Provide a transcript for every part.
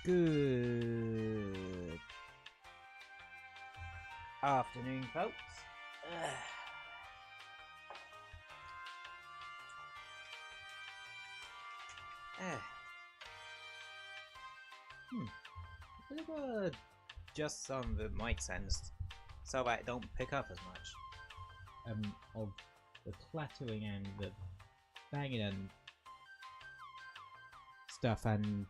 Good afternoon, folks. I'm gonna adjust some of the mic sounds so that it don't pick up as much. Of the clattering and the banging and stuff and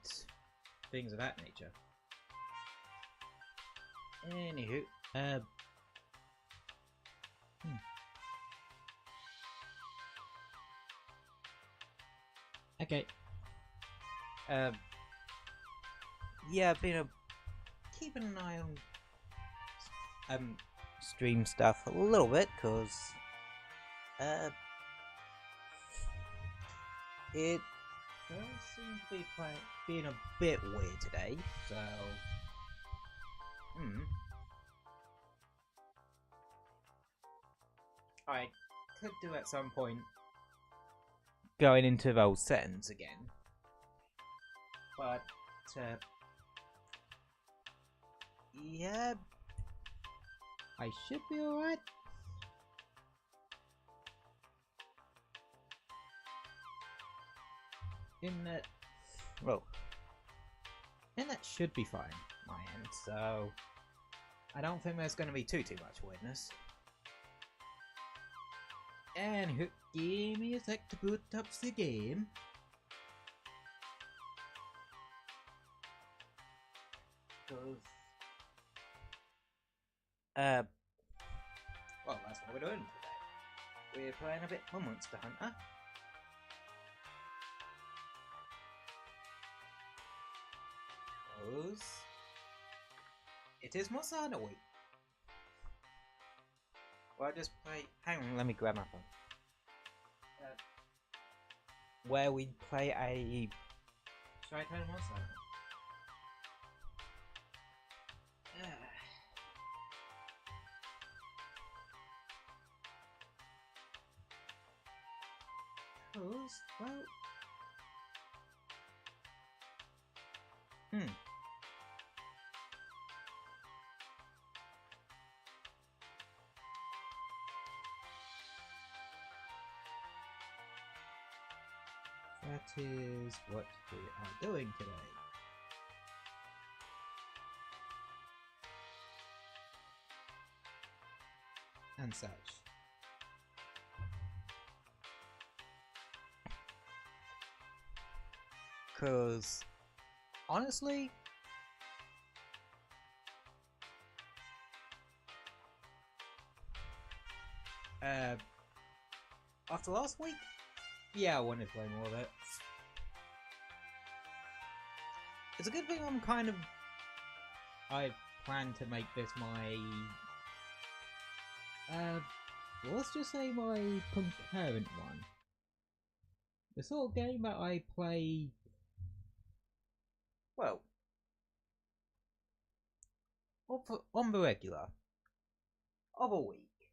things of that nature. Anywho, okay. Yeah, I've been keeping an eye on stream stuff a little bit, cause it does seem to be being a bit weird today. So, I could do at some point going into those settings again, but yeah, I should be alright. And that should be fine, my end, so I don't think there's going to be too much weirdness. And give me a sec to boot up the game. Well, that's what we're doing today. We're playing a bit of Monster Hunter. It is Monster Hunter week. Well, I just play. Hang on, let me grab my phone. Where we play a. Should I play a Monster Hunter? Well. That is what we are doing today. And such. Cause honestly, after last week, yeah, I want to play more of it. It's a good thing I plan to make this my let's just say my concurrent one. The sort of game that I play, well, on the regular of a week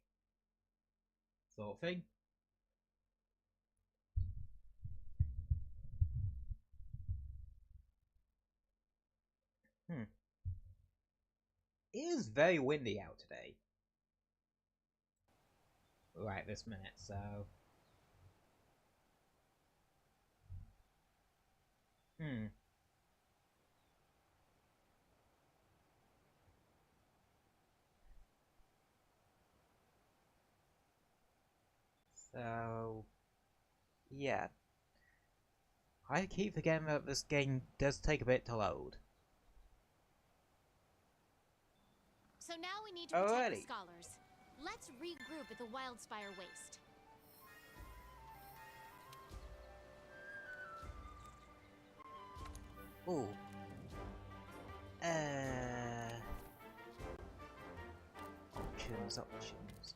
sort of thing. It is very windy out today. Right this minute, so. So, yeah. I keep forgetting that this game does take a bit to load. So now we need to protect the scholars. Let's regroup at the Wildspire Waste. Ooh. Options.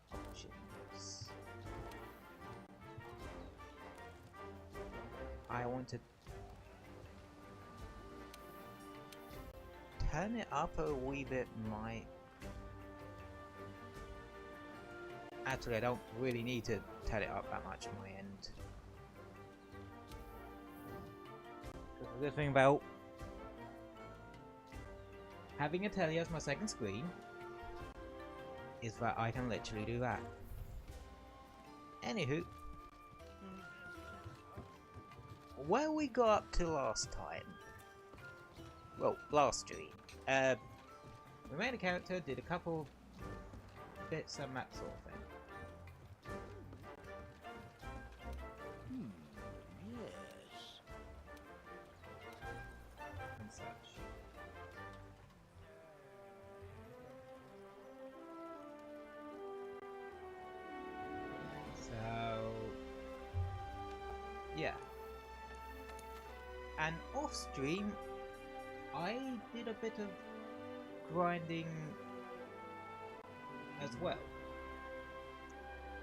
I want to turn it up a wee bit. Actually, I don't really need to turn it up that much on my end. The good thing about having a telly as my second screen is that I can literally do that. Anywho, where we got up to last time? Well, last stream. We made a character, did a couple bits and that sort of thing. Yes. And such. So yeah. And off stream I did a bit of grinding as well.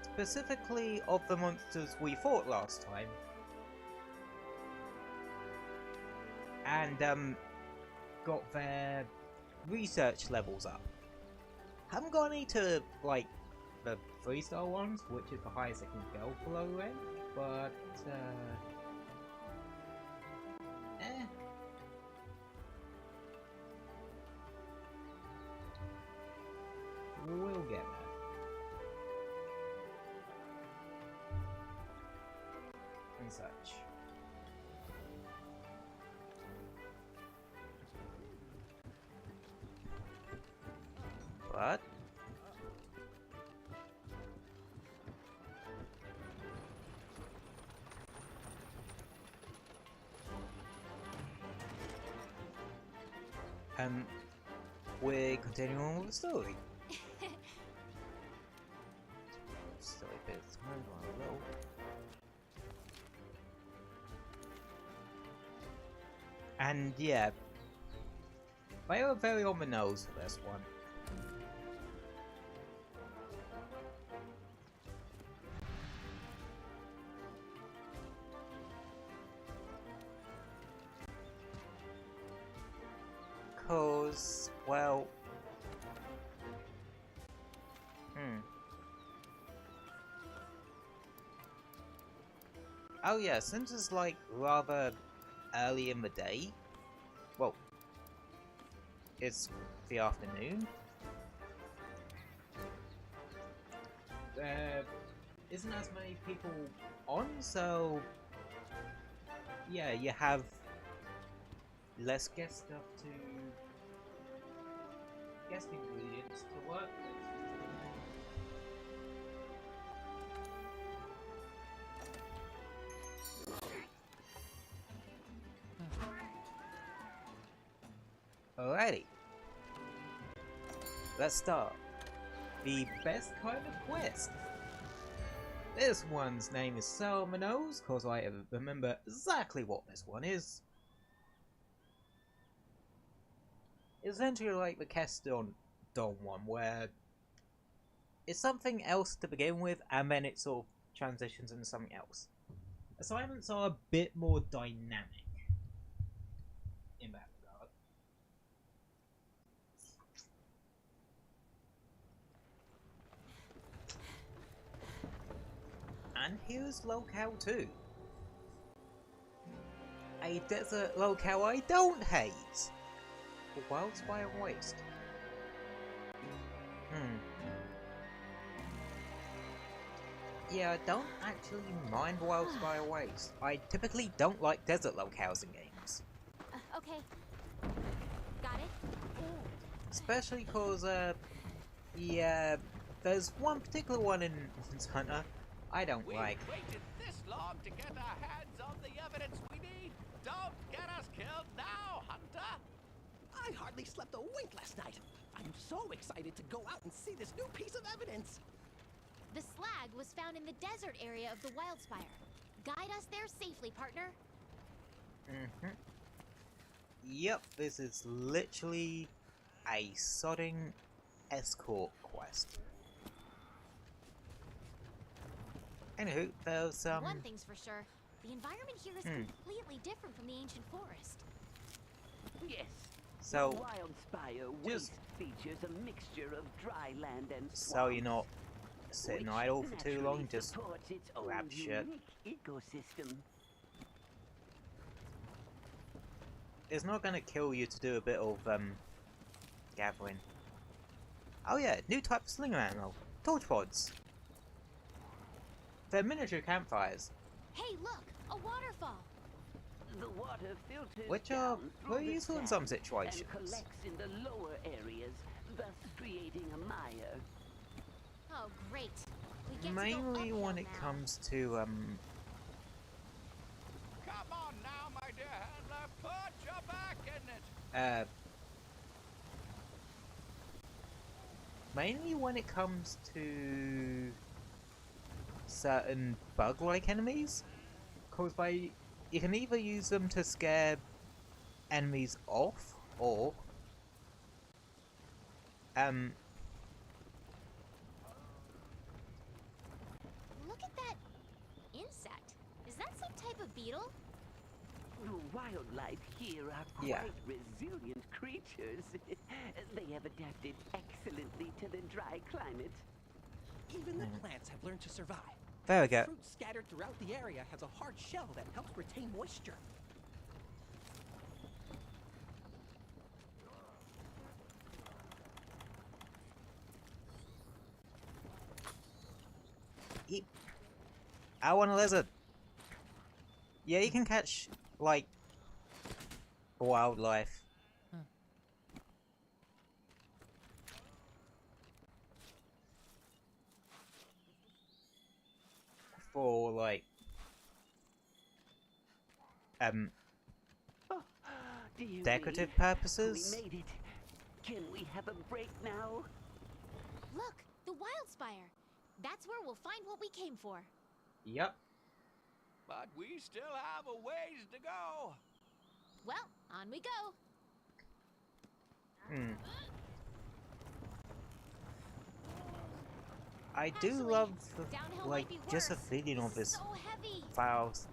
Specifically of the monsters we fought last time. And got their research levels up. Haven't got any to like the 3-star ones, which is the highest it can go for low rank, but we'll get there. And such. But we're continuing on with the story. Story bits. And yeah, they were very on the nose for this one. Cause, well, oh yeah, since it's like rather early in the day, well, it's the afternoon, there isn't as many people on, so yeah, you have less guest stuff to guest ingredients to work with. Alrighty, let's start. The best kind of quest. This one's name is Salmonos, cause I remember exactly what this one is. Essentially like the Keston Don one, where it's something else to begin with, and then it sort of transitions into something else. Assignments are a bit more dynamic in that regard. And here's locale 2. A desert locale I don't hate. Wildfire Waste. Yeah, I don't actually mind Wildfire Waste. I typically don't like desert locales in games. Okay. Got it? Especially cause, yeah, there's one particular one in Hunter I don't like. We've waited this long to get our hands on the evidence we need. Don't get us killed now, Hunter! I hardly slept a wink last night. I'm so excited to go out and see this new piece of evidence. The slag was found in the desert area of the Wildspire. Guide us there safely, partner. Yep, this is literally a sodding escort quest. Anywho, there's One thing's for sure, the environment here is completely different from the ancient forest. Yes. so Wildspire waste features a mixture of dry land and so you're not sitting idle for too long, just supports its grab own shit. unique ecosystem. It's not gonna kill you to do a bit of gathering. Oh yeah, new type of slinger ammo. Torch pods. They're miniature campfires. Hey, look! A waterfall! The water filters Which are down very through the useful in sand some situations. and collects in the lower areas, thus creating a mire. Oh, great. We get Mainly to go when it uphill now. comes to Come on now, my dear handler, put your back in it. Mainly when it comes to certain bug-like enemies, caused by you can either use them to scare enemies off, or Look at that insect. Is that some type of beetle? The wildlife here are quite Yeah. resilient creatures. They have adapted excellently to the dry climate. Even the plants have learned to survive. there we go. Fruit scattered throughout the area has a hard shell that helps retain moisture. Eep. I want a lizard. Yeah, you can catch like wildlife. For like Dear decorative me, purposes. we made it. Can we have a break now? Look, the wild spire. That's where we'll find what we came for. Yep. But we still have a ways to go. Well, on we go. I do Actually, love downhill like might be just a worse. feeling of It's this so heavy. vast,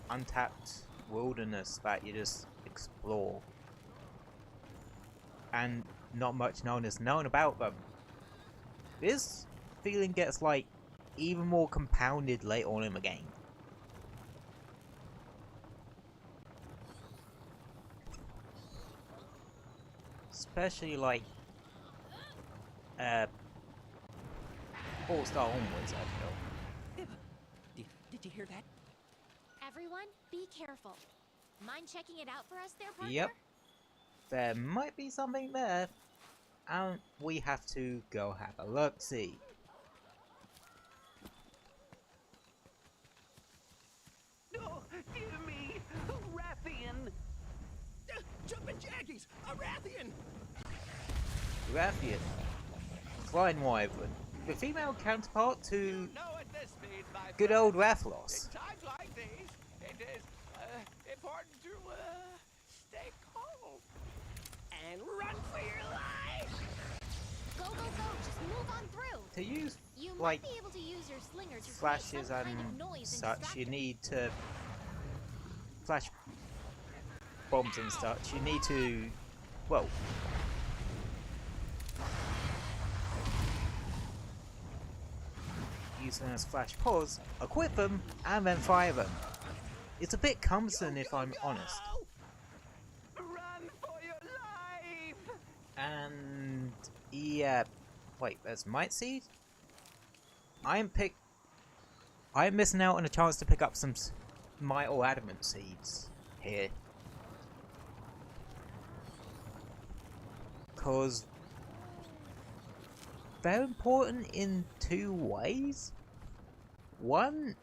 untapped wilderness that you just explore, and not much known is known about them. This feeling gets like even more compounded later on in the game. Especially like All-Star onwards, I feel. Did you hear that? Everyone, be careful. Mind checking it out for us there, partner? Yep. There might be something there. And we have to go have a look-see. Oh, dear me, Rathian! Jumpin' Jackies! A Rathian! Rathian. Flying Wyvern. The female counterpart to You know at this speed, my good friend, old Rathlos. in times like these, it is important to stay calm. And run for your life! Go, go, go. Just move on through. To use You like might be able to use your slinger to create flashes some and kind of noise and such, distract you them. need to flash bombs and such. You need to, well, use them as flash pods, equip them, and then fire them. It's a bit cumbersome if I'm honest. Run for your life! And yeah, wait, there's Might Seed? I'm missing out on a chance to pick up some Might or Adamant seeds here. Cause they're important in two ways. One,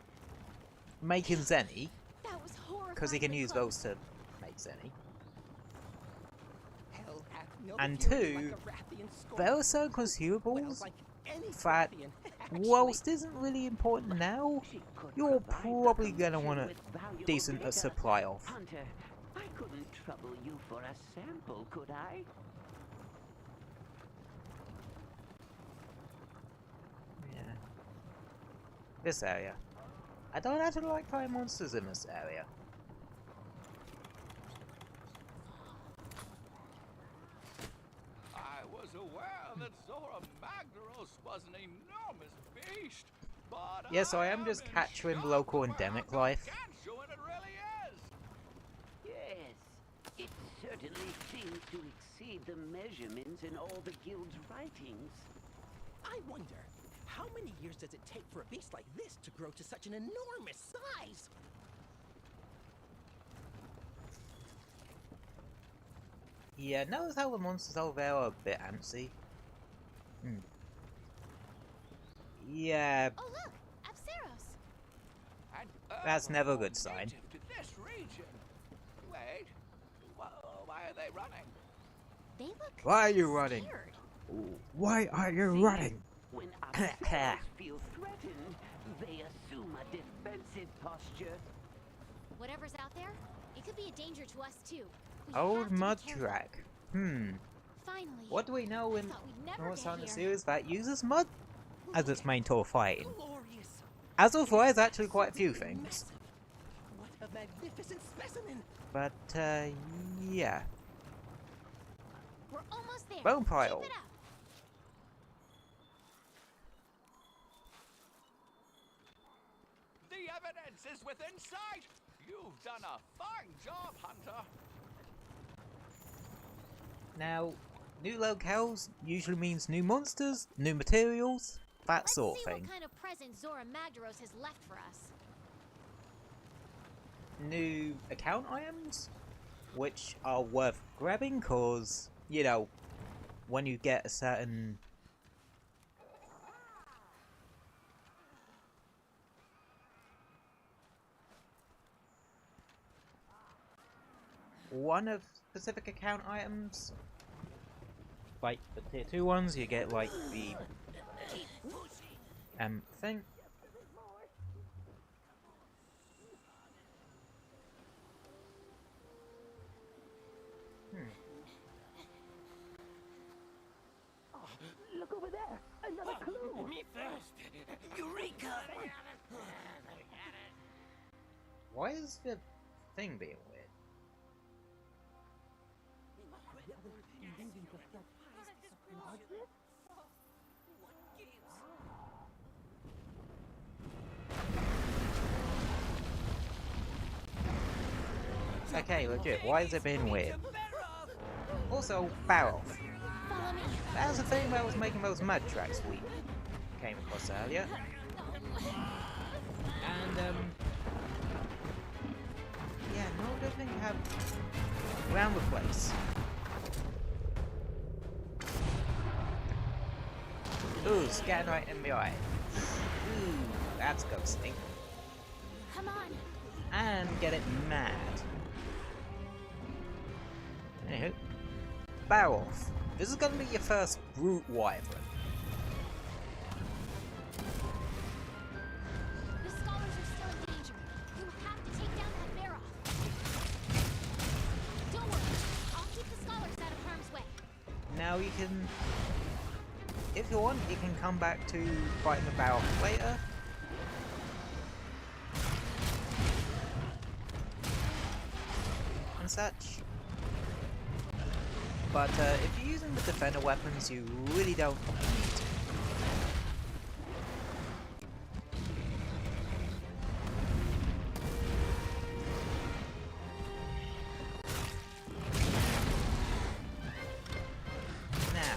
making Zenny, That was horrifying. because he can use close. those to make Zenny. Hell hath no And fury two, like a Rathian scorn. there are certain Well, consumables like any that, Rathian, whilst isn't really important now, She could you're provide the probably gonna commission want a with valuable decent data. supply of. Hunter, I couldn't trouble you for a sample, could I? Yeah. This area. I don't actually like fire monsters in this area. I was aware that Zora Magdaros was an enormous beast, but Yes, I am just in capturing shock local over endemic how life. gargantuan it really is. Yes, it certainly seems to exceed the measurements in all the guild's writings. I wonder, how many years does it take for a beast like this to grow to such an enormous size? Yeah, notice how the monsters over there are a bit antsy. Yeah, Oh look, Apsaros. And that's never a good sign. native to this region. Wait, why are they running? They look Why are you running? scared. Why are you running? When Apsaros feel threatened, they assume a defensive posture. Whatever's out there, it could be a danger to us too. We Old have to be mud careful. track. Finally. What do we know I in thought we'd never North get Sun here. series that uses mud as its main tool of fighting? Glorious. As of there's actually quite a few things. Massive. What a magnificent specimen. But, yeah. We're almost there. Bone pile. Keep it up. The evidence is within sight. You've done a fine job, Hunter. Now, new locales usually means new monsters, new materials, that Let's sort of see thing. what kind of present Zora Magdaros has left for us. New account items, which are worth grabbing, cause, you know, when you get a certain... one of specific account items, like the tier 2 ones, you get like the thing. Look over there! Another clue! Me first. Eureka! Why is the thing being weird? Okay, legit, why is it being weird? Also, barrel. Follow me. That was the thing that was making those mud tracks we came across earlier. And, yeah, no good thing to have around the place. Ooh, scan right in the eye. Ooh, that's ghosting. Come on. And get it mad. Anywho, Barrelf. This is gonna be your first brute wyvern. The scholars are still in danger. You have to take down that Mara. Don't worry. I'll keep the scholars out of harm's way. Now you can, if you want, you can come back to fighting the Barrelf later. And such. But if you're using the defender weapons, you really don't need to. Now,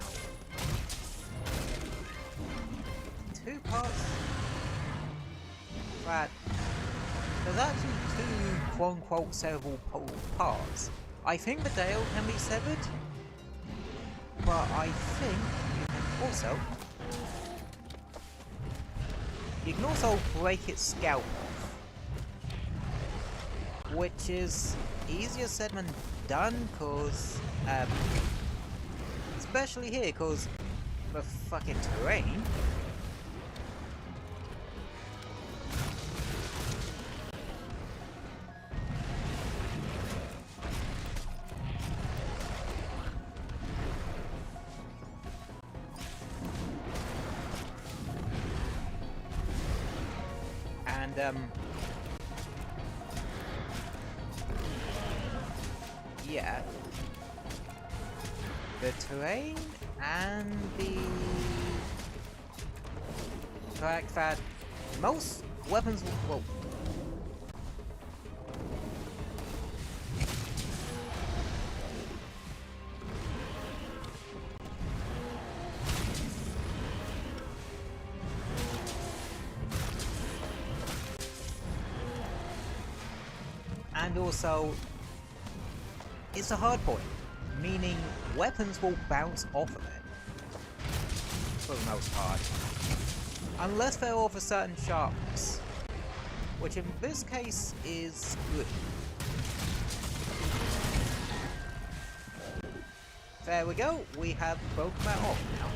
2 parts. But there's actually 2 quote-unquote severable parts. I think the tail can be severed. But I think you can also break its scalp off, which is easier said than done, cause especially here, cause the fucking terrain. And yeah, the terrain and the fact that most weapons will, And also, it's a hard point, meaning weapons will bounce off of it, for the most part, unless they're of a certain sharpness, which in this case is good. There we go, we have broken that off now.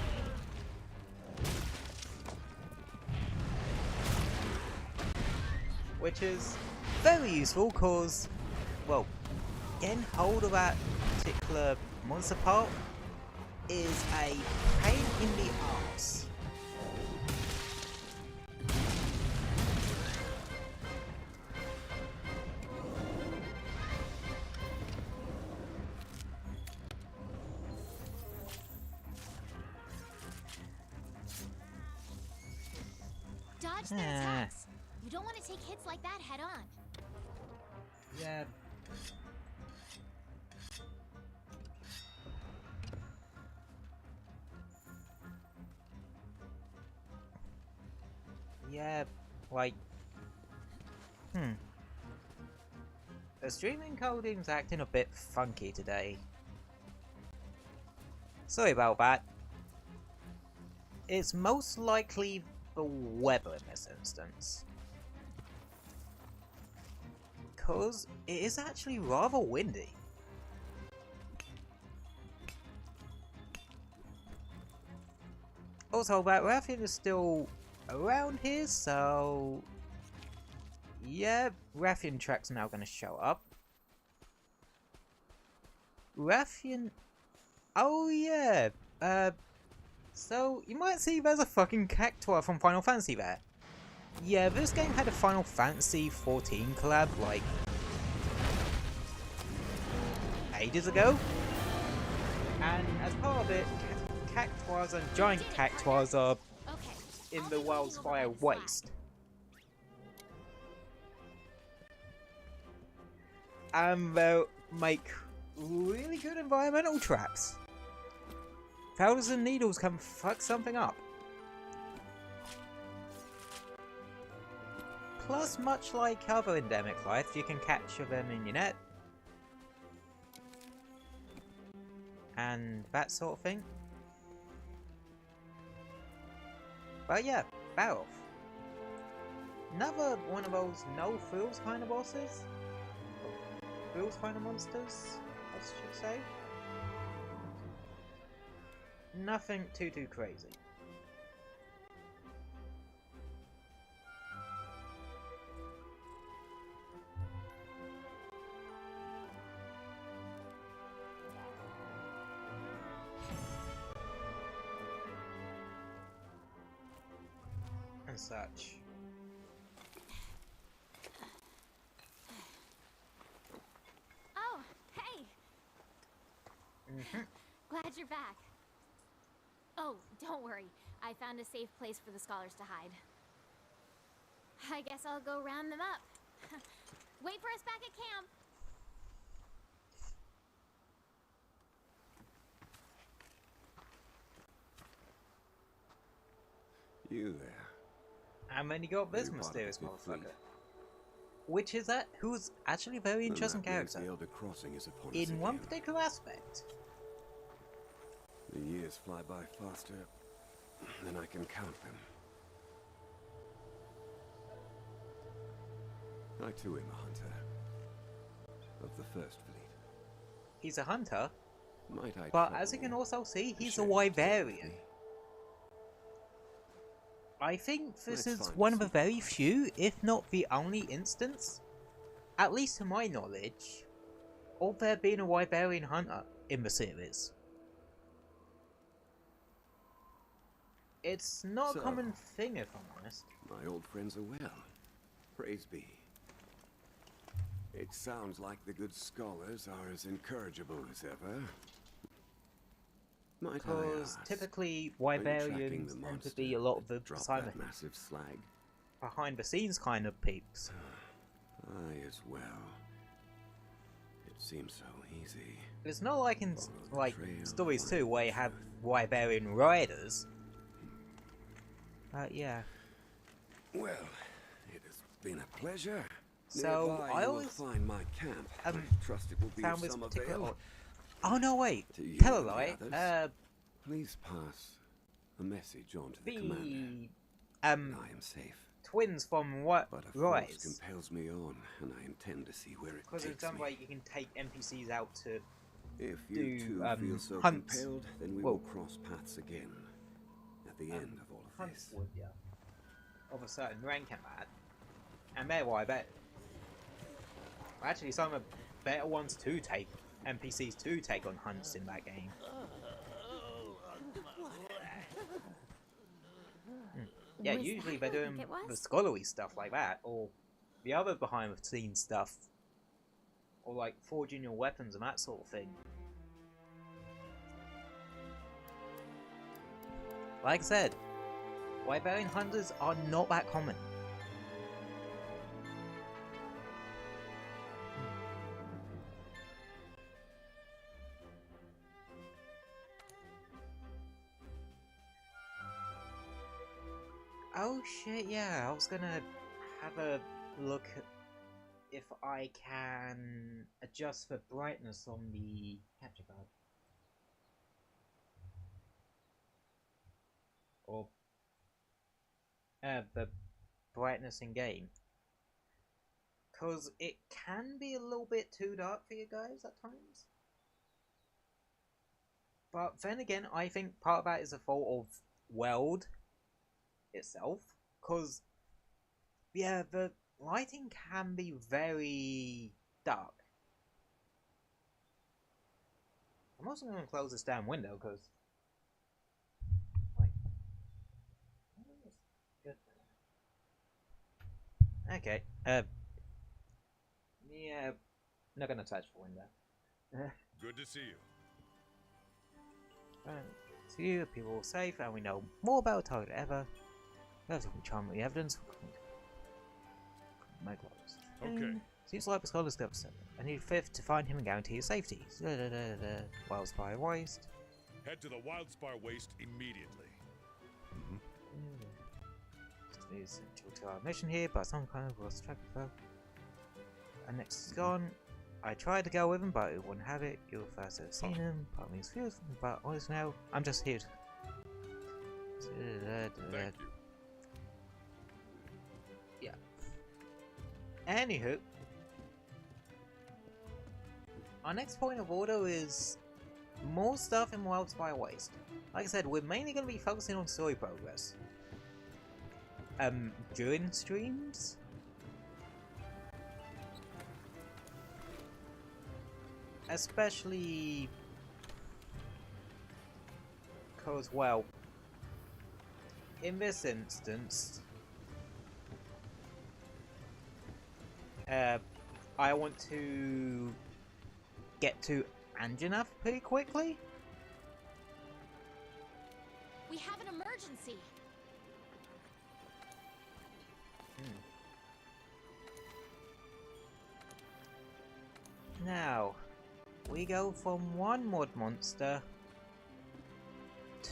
Which is very useful because, well, getting hold of that particular monster part is a pain in the arse. Dodge their attacks. You don't want to take hits like that head on. Yeah. Yeah, like... The streaming coding's acting a bit funky today. Sorry about that. It's most likely the weather in this instance. Because it is actually rather windy. Also, that Rathian is still around here, so... yeah, Rathian track's now going to show up. Rathian... oh yeah, so you might see there's a fucking cactuar from Final Fantasy there. Yeah, this game had a Final Fantasy 14 collab, like, ages ago. And as part of it, cactuars and giant cactuars are in the world's fire waste. And they'll make really good environmental traps. Powders and needles can fuck something up. Plus, much like other endemic life, you can capture them in your net. And that sort of thing. But yeah, Barrel. Another one of those no frills kind of bosses. Frills kind of monsters, I should say. Nothing too crazy. And such. Oh, hey! Glad you're back. Oh, don't worry. I found a safe place for the scholars to hide. I guess I'll go round them up. Wait for us back at camp! You there. And then you got this mysterious motherfucker. Which is that who's actually a very interesting character. In one particular aspect. The years fly by faster than I can count them. I too am a hunter. Of the First Fleet. He's a hunter, Might I but as you can also see, he's a Wyverian. I think this is one of the very few, if not the only instance, at least to my knowledge, of there being a Wyverian hunter in the series. It's not a common thing, if I'm honest. My old friends are well. Praise be. It sounds like the good scholars are as incorrigible as ever. Because typically Wyverians tend to be a lot of the massive slag. behind the scenes kind of peeps. I as well. It seems so easy. It's not like in stories too, where you have Wyverian riders. Yeah. Well, it has been a pleasure. So Nearby I you will always find my camp. I trust it will be found of this some particular. avail. Oh no! Wait, To you tell a and the lie. others. Please pass a message on to the commander. The I am safe. twins from what But a force Rise, compels me on, and I intend to see where it because it's takes done me. like you can take NPCs out to If you do, two feel so hunts. compelled, then we Well, will cross paths again. At the end of all of hunts this. with you of a certain rank and that, and they're why I bet. Actually, some of the better ones to take NPCs to take on hunts in that game. Yeah, Was usually that they're who I doing think it the was? scholarly stuff like that, or the other behind the scenes stuff, or like forging your weapons and that sort of thing. Like I said, Wyverian hunters are not that common. Oh shit, yeah, I was gonna have a look at if I can adjust the brightness on the capture card. Or the brightness in game. Because it can be a little bit too dark for you guys at times. But then again, I think part of that is a fault of Weld itself. Because, yeah, the lighting can be very dark. I'm also going to close this damn window because... Okay, yeah, not gonna touch the window. Good to see you. See you, people are safe, and we know more about target ever. That's what we charm the evidence. My clothes. Okay. Seems like the scholar's got I need fifth to find him and guarantee his safety. Wildspire Waste. Head to the Wildspire Waste immediately. Is essential to our mission here, but some kind of lost track of her. And next is gone. I tried to go with him, but he wouldn't have it. You first have seen him. Part of me is feels, but honest now, I'm just here. Thank you. Yeah. Anywho, our next point of order is more stuff in Wildspire Waste. Like I said, we're mainly going to be focusing on story progress. During streams? Especially because, well, in this instance, I want to get to Anjanath pretty quickly. We have an emergency. Now, we go from one mud monster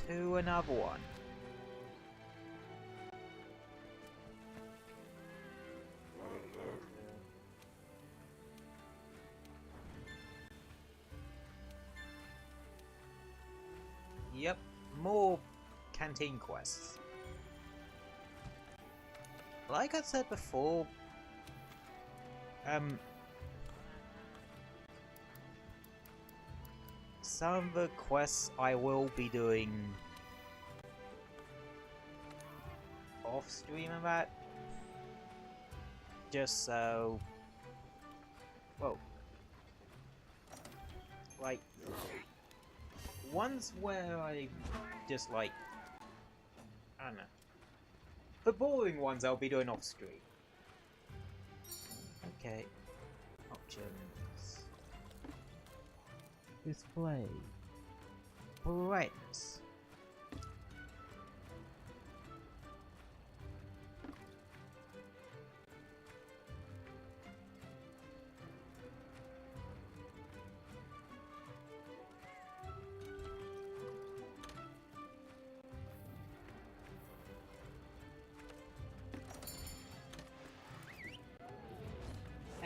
to another one. Yep, more canteen quests. Like I said before, some of the quests I will be doing off stream of that, just so, well, like, ones where I just like, I don't know, the boring ones I'll be doing off stream. Okay, options. Display. Brightness.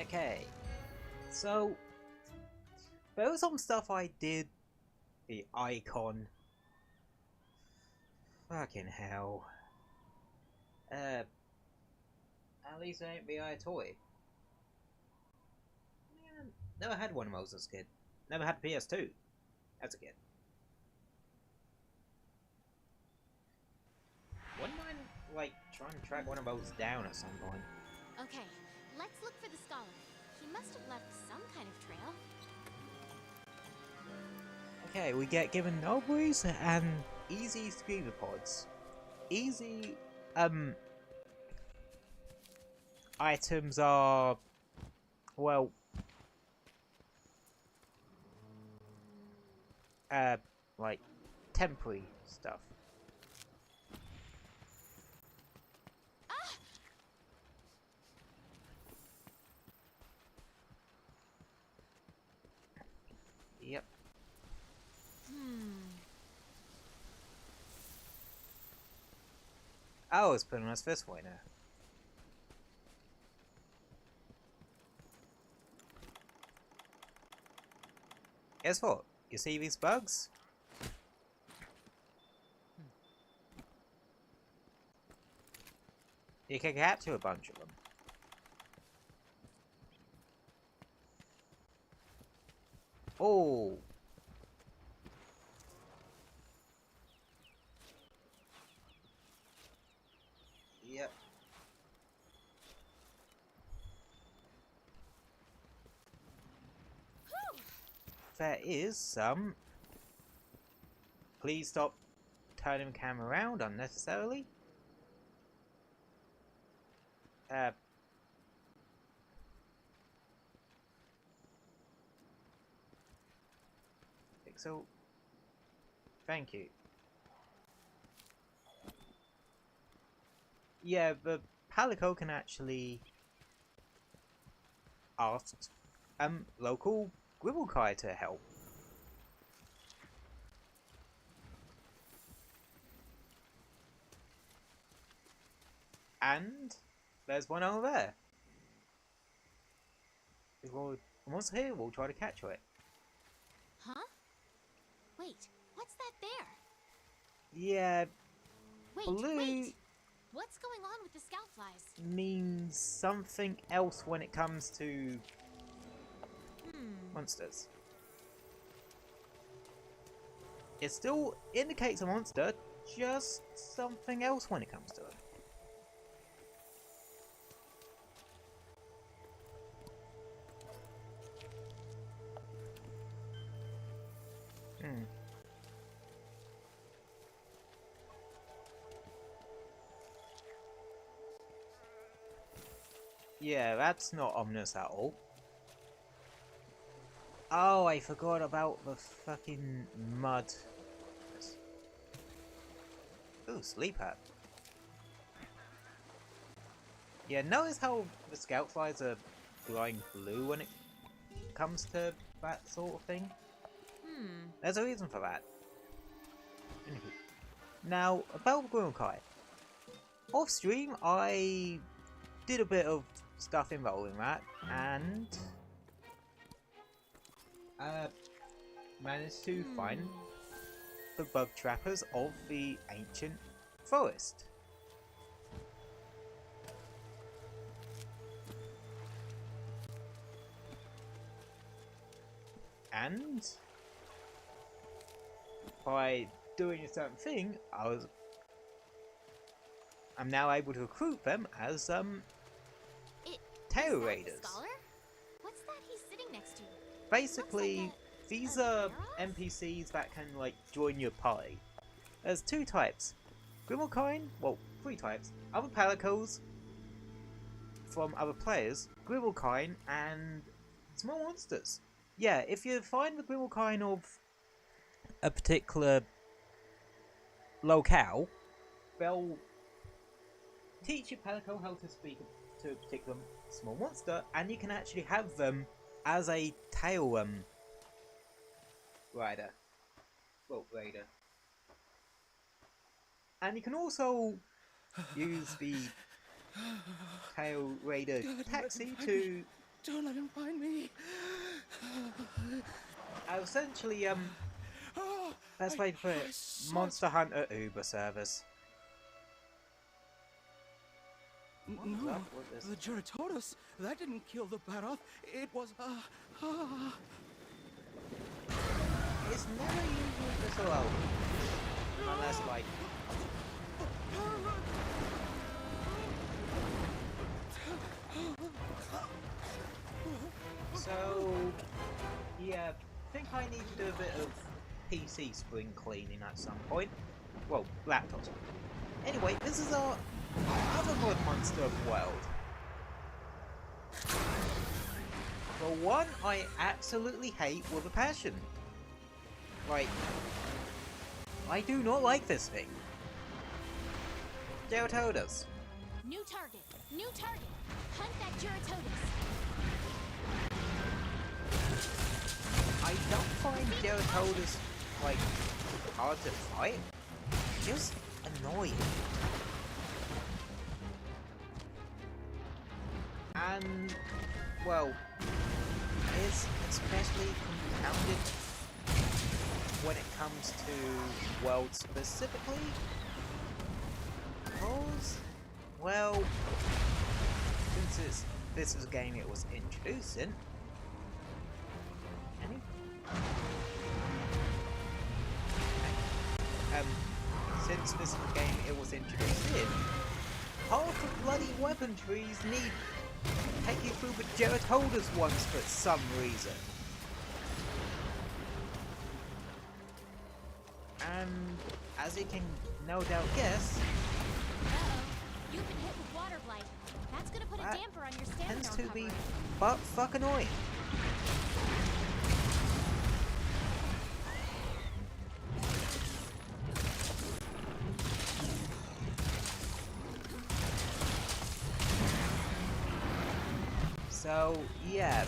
Okay. So, there was some stuff I did. The icon. Fucking hell. At least it ain't the eye toy. Man, never had one of those as a kid. Never had PS2 as a kid. Wouldn't mind, like, trying to track one of those down at some point. Okay, let's look for the scholar. He must have left some kind of trail. Okay, we get given nobles and easy screamer pods. Easy, items are, well, like, temporary stuff. Yep. Oh, it's putting us this way now. Guess what? You see these bugs? You can capture a bunch of them. Oh! Yep. There is some. Please stop turning the camera around unnecessarily. Pixel. Thank you. Yeah, the Palico can actually ask local Gribblekai to help. And there's one over there. If we're almost here, we'll try to catch it. Huh? Wait, what's that there? Yeah, Wait, blue wait! What's going on with the scout flies? means something else when it comes to monsters. It still indicates a monster, just something else when it comes to it. Yeah, that's not ominous at all. Oh, I forgot about the fucking mud. Ooh, sleep hat. Yeah, notice how the scout flies are glowing blue when it comes to that sort of thing? There's a reason for that. Now, about the Grimmkai. Off stream, I did a bit of stuff involving that, and managed to find the bug trappers of the ancient forest. And by doing a certain thing, I'm now able to recruit them as tail raiders. Scholar? What's that he's sitting next to? Basically, these are NPCs that can like join your party. There's two types. Grimmlecoin, well, three types. Other Palicos from other players, Grimmlecoin, and small monsters. Yeah, if you find the Grimmlecoin of a particular locale, they'll teach your Palico how to speak to a particular small monster, and you can actually have them as a tail rider. Well, raider. And you can also use the tail raider taxi to Don't let him find me. Essentially, Oh, best way to put it, saw Monster Hunter Uber service. What's No, up with this? the Geratodus, that didn't kill the Baroth. It was, It's never usually this alone. Unless, like... So... yeah, I think I need to do a bit of PC spring cleaning at some point. Well, laptop spring. Anyway, this is our other mod monster of the world. The one I absolutely hate with a passion. Like, I do not like this thing. Geratodus. New target. New target. Hunt that Geratodus. I don't find Geratodus, like, hard to fight. Just annoying. And, well, is especially compounded when it comes to world specifically. Because, well, since this is a game it was introduced in, since this is a game it was introduced in, half the bloody weapon trees need to take you through the Geratodus ones for some reason. And as you can no doubt guess, Uh-oh. You've been hit with water blight. That's gonna put a that damper on your stamina tends to be recovery. butt fuck annoying. So, yeah.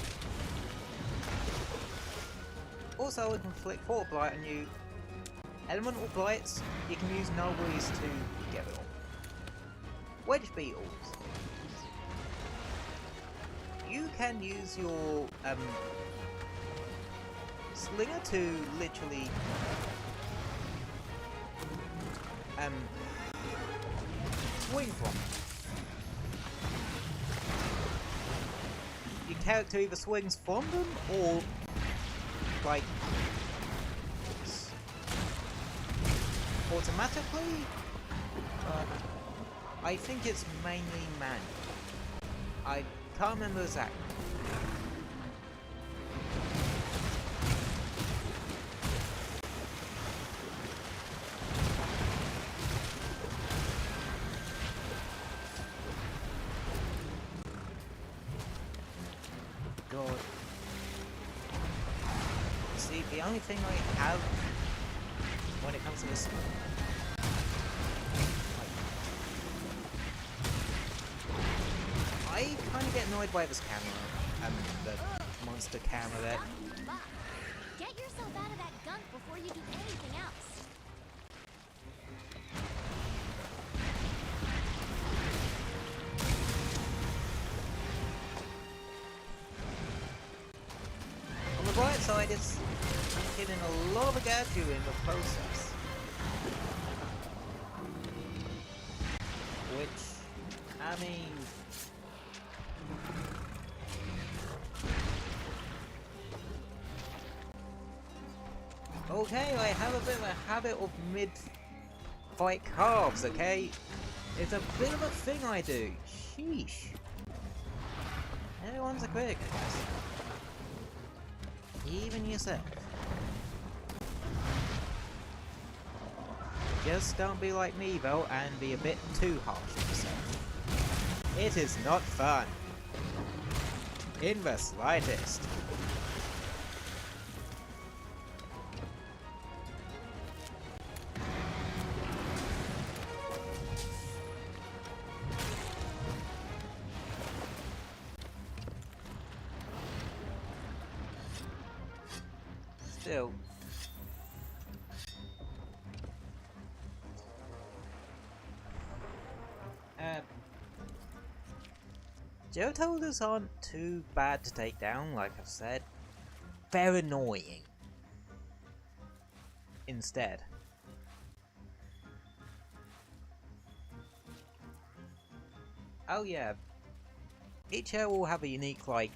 Also, we can flick Fort Blight on you. Elemental Blights, you can use Nobles to get it all. Wedge Beetles. You can use your Slinger to literally swing from. Your character either swings from them or like automatically, but I think it's mainly manual. I can't remember exactly. God. See, the only thing I have when it comes to this, I kind of get annoyed by this camera, the monster camera there. Get yourself out of that gunk before you do anything else. On the bright side, it's getting a lot of gadget in the process. Which, I mean... okay, I have a bit of a habit of mid-fight carves, okay? It's a bit of a thing I do. Sheesh. Everyone's a critic, I guess. Even yourself. Just don't be like me though and be a bit too harsh on yourself. It is not fun. In the slightest. Still. Geotodas aren't too bad to take down, like I've said. They're annoying. Instead. Oh yeah. Each area will have a unique, like,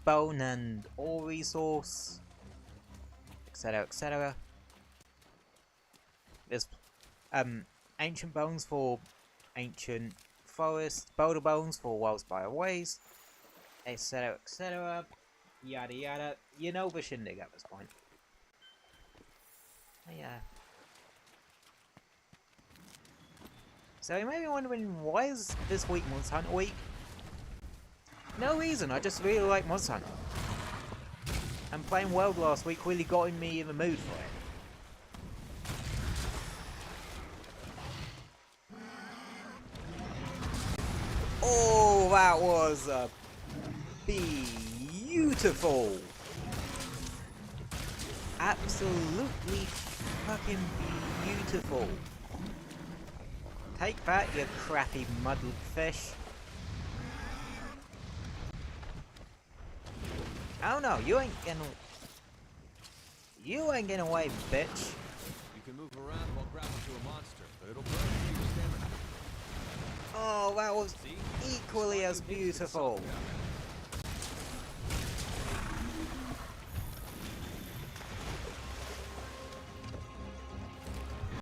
bone and ore resource, etc, etc. There's ancient bones for ancient forests, boulder bones for wildspire ways, etc, etc. Yada yada. You know the shindig at this point. Yeah. So you may be wondering, why is this week Monster Hunter week? No reason, I just really like Monster Hunter. And playing World last week really got me in the mood for it. Oh, that was beautiful. Absolutely fucking beautiful. Take that, you crappy muddled fish. Oh no, you ain't getting away, bitch. You can move around while grappling to a monster, but it'll burn you to stamina. Oh, that was equally as beautiful.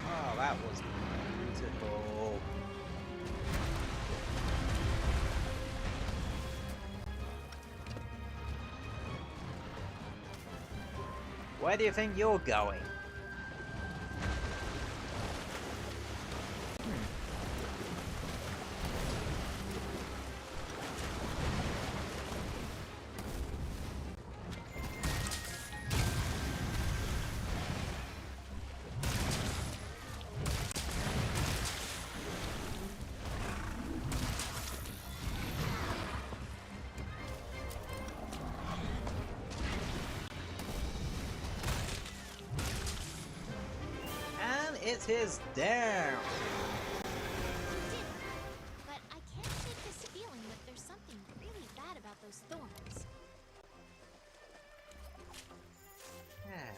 Oh, that was beautiful. Where do you think you're going? It is down. But I can't shake this feeling that there's something really bad about those thorns. Yeah.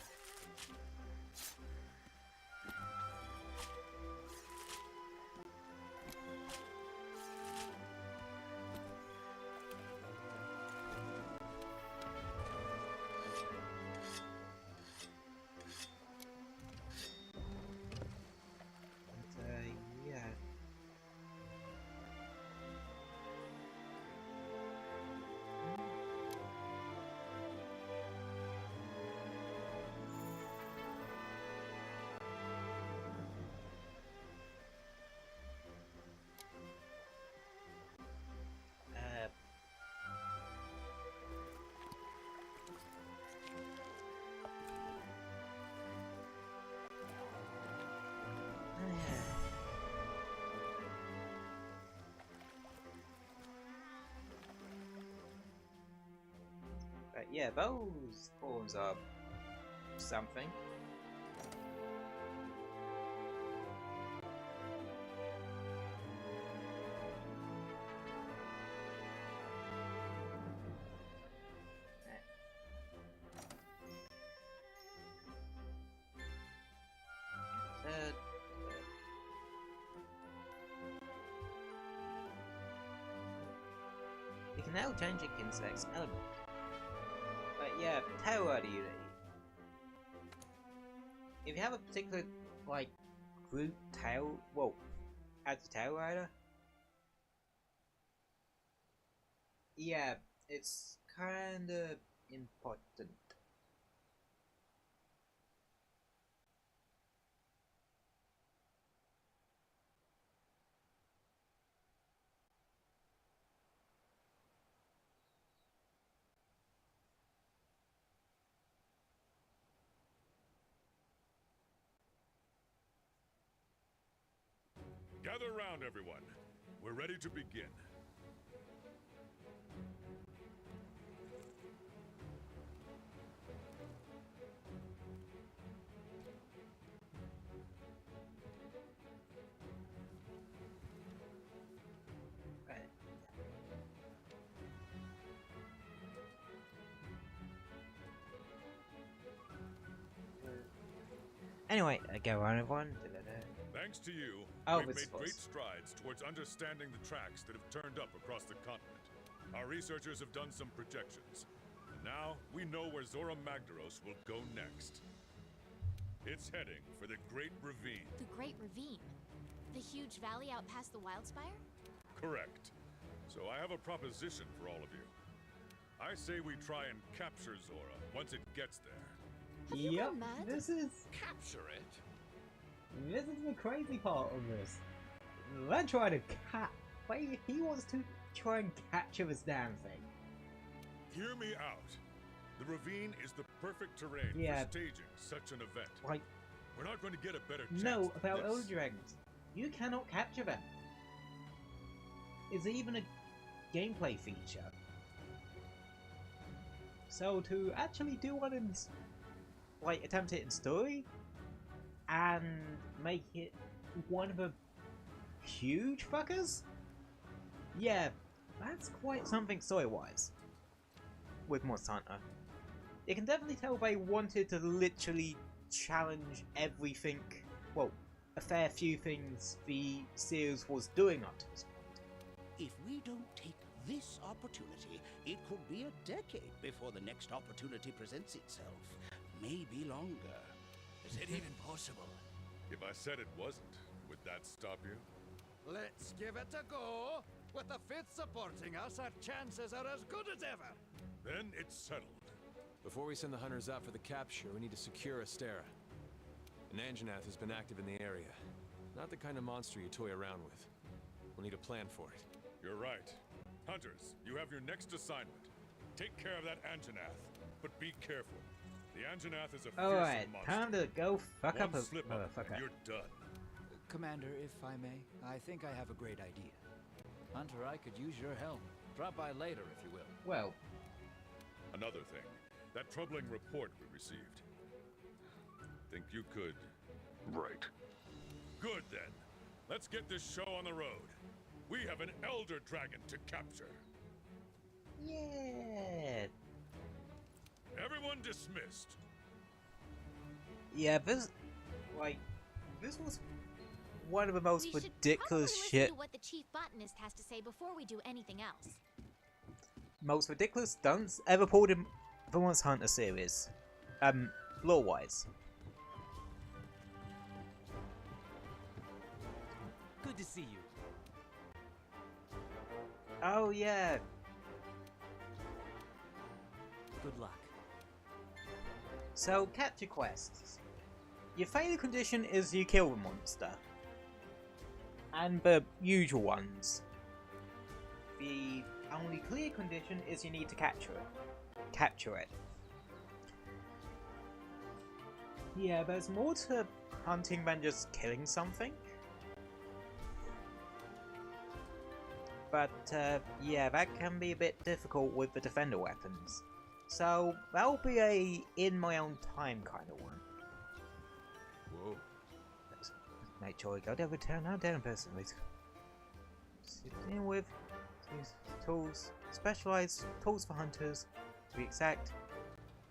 But yeah, those forms are something. You can now change a insect's element. But yeah, tail rider unity. If you have a particular, like, group tail, well, as a tail rider, yeah, it's kinda important. Gather round, everyone. We're ready to begin. Anyway, go on everyone. Thanks to you, Oh, we've it's made great supposed- strides towards understanding the tracks that have turned up across the continent. Our researchers have done some projections. And now, we know where Zora Magdaros will go next. It's heading for the Great Ravine. The Great Ravine? The huge valley out past the Wildspire? Correct. So I have a proposition for all of you. I say we try and capture Zora once it gets there. Have you Yep, gone mad? this is Capture it? the crazy part of this. They're trying to wait, he wants to try and capture this damn thing. Hear me out. The ravine is the perfect terrain Yeah. for staging such an event. Like, We're not going to get a better chance no, than about this. Elder Dragons. You cannot capture them. It's even a gameplay feature. So to actually do one in, like, attempt it in story, and make it one of the huge fuckers? Yeah, that's quite something story-wise. With Monster Hunter. You can definitely tell they wanted to literally challenge everything, well, a fair few things the series was doing up to this point. If we don't take this opportunity, it could be a decade before the next opportunity presents itself. Maybe longer. Is it even possible? If I said it wasn't, would that stop you? Let's give it a go. With the fifth supporting us, our chances are as good as ever. Then it's settled. Before we send the hunters out for the capture, we need to secure Astera. An Anjanath has been active in the area. Not the kind of monster you toy around with. We'll need a plan for it. You're right. Hunters, you have your next assignment. Take care of that Anjanath, but be careful. The Anjanath is a fearsome Alright, monster. time to go fuck One up a slip up, motherfucker. and you're done. Commander, if I may, I think I have a great idea. Hunter, I could use your help. Drop by later, if you will. Well, Another thing, that troubling report we received. Think you could... Right. Good then. Let's get this show on the road. We have an Elder Dragon to capture. yeah. Everyone dismissed. Yeah, this was one of the most We should ridiculous probably shit, listen to what the chief botanist has to say before we do anything else. most ridiculous stunts ever pulled in the Monster Hunter series. Lore-wise. Good to see you. Oh yeah, Good luck. so capture quests. Your failure condition is you kill the monster. And the usual ones. The only clear condition is you need to capture it. Yeah, there's more to hunting than just killing something. But yeah, that can be a bit difficult with the defender weapons. So that'll be a in my own time kind of one. Whoa. Let's make sure we go down the turn now down person with dealing with these tools, specialized tools for hunters to be exact.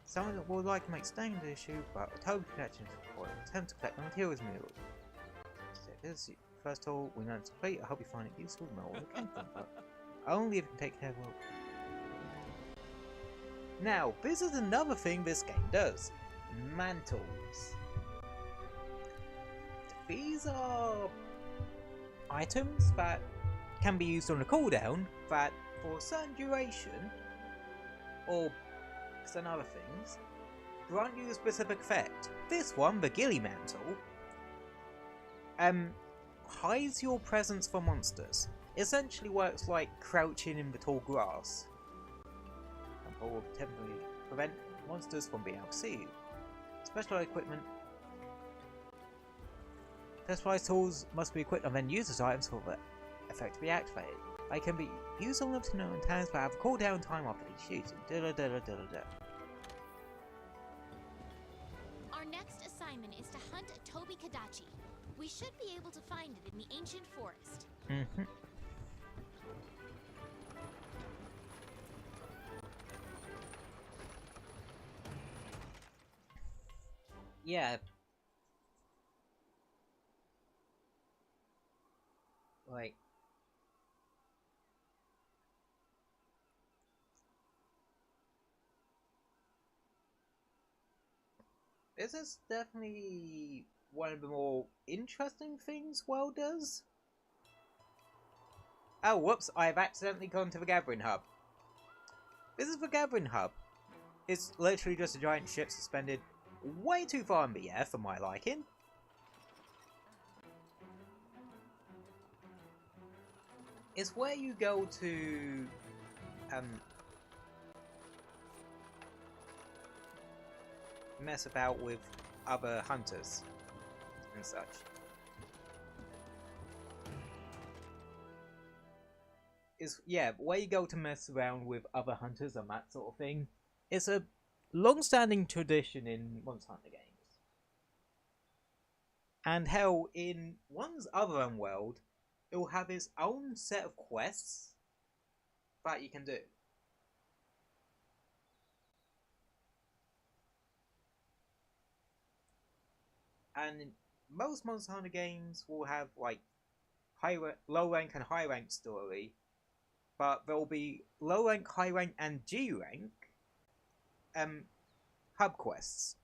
Someone that would like to make staying the issue, but a total connection for an attempt to collect the materials needed. So this is the first tool we know to complete. I hope you find it useful. No one can from, but only if you can take care of it. Now, this is another thing this game does. Mantles. These are items that can be used on a cooldown that for a certain duration, or some other things, grant you a specific effect. This one, the Ghillie Mantle, hides your presence for monsters. Essentially works like crouching in the tall grass. And will temporarily prevent monsters from being able to see you. Specialized equipment. Specialized tools must be equipped and then used as items for the effect to be activated. They can be used on limited number of times but have a cooldown time after each shooting. Our next assignment is to hunt a Toby Kadachi. We should be able to find it in the ancient forest. Yeah. Like, this is definitely one of the more interesting things WoW does. Oh, whoops, I've accidentally gone to the Gathering Hub. This is the Gathering Hub. It's literally just a giant ship suspended way too far in the air for my liking. It's where you go to mess about with other hunters and such. Yeah, where you go to mess around with other hunters and that sort of thing. It's a long-standing tradition in Monster Hunter games. And hell, in one's other world, it will have its own set of quests that you can do. And most Monster Hunter games will have like low rank and high rank story, but there will be low rank, high rank, and G rank hub quests.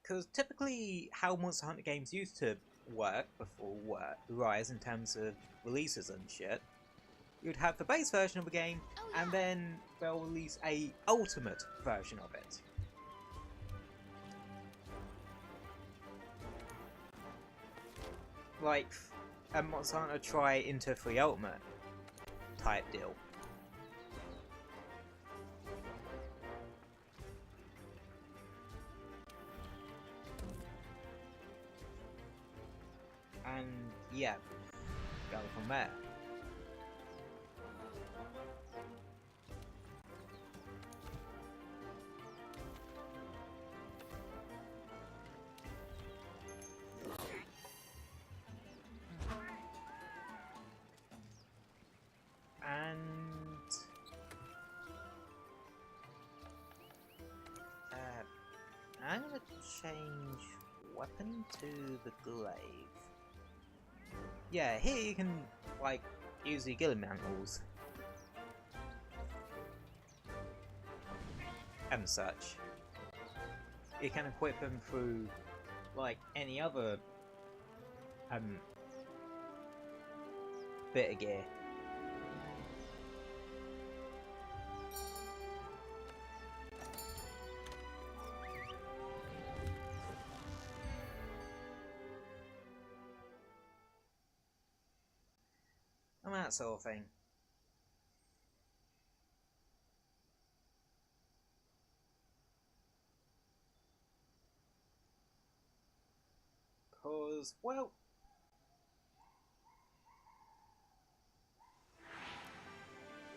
Because typically, how Monster Hunter games used to work before Rise in terms of releases and shit, you'd have the base version of the game, and then they'll release a ultimate version of it. Like a Monster Hunter Try into 3 Ultimate type deal. And yeah, go from there. And I'm gonna change weapon to the glaive. Yeah, here you can like use the Gillen mantles and such. You can equip them through like any other bit of gear. And that sort of thing. Cause, well...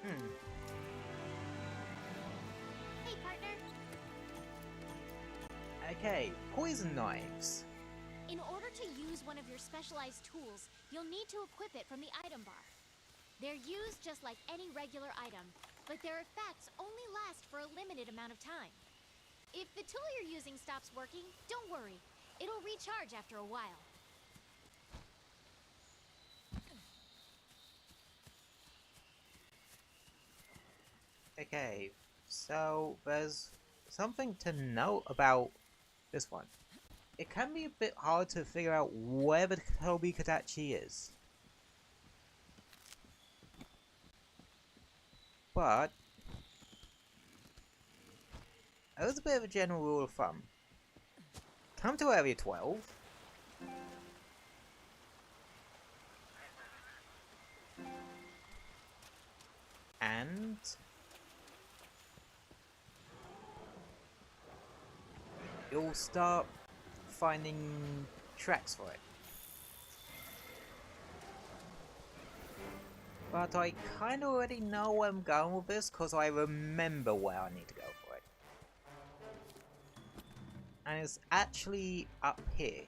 Hey, partner. Okay, poison knives. In order to use one of your specialized tools, you'll need to equip it from the item bar. They're used just like any regular item, but their effects only last for a limited amount of time. If the tool you're using stops working, don't worry. It'll recharge after a while. Okay, so there's something to note about this one. It can be a bit hard to figure out where the Toby Katachi is. But as a bit of a general rule of thumb, come to area 12, and you'll start finding tracks for it. But I kind of already know where I'm going with this because I remember where I need to go for it. And it's actually up here.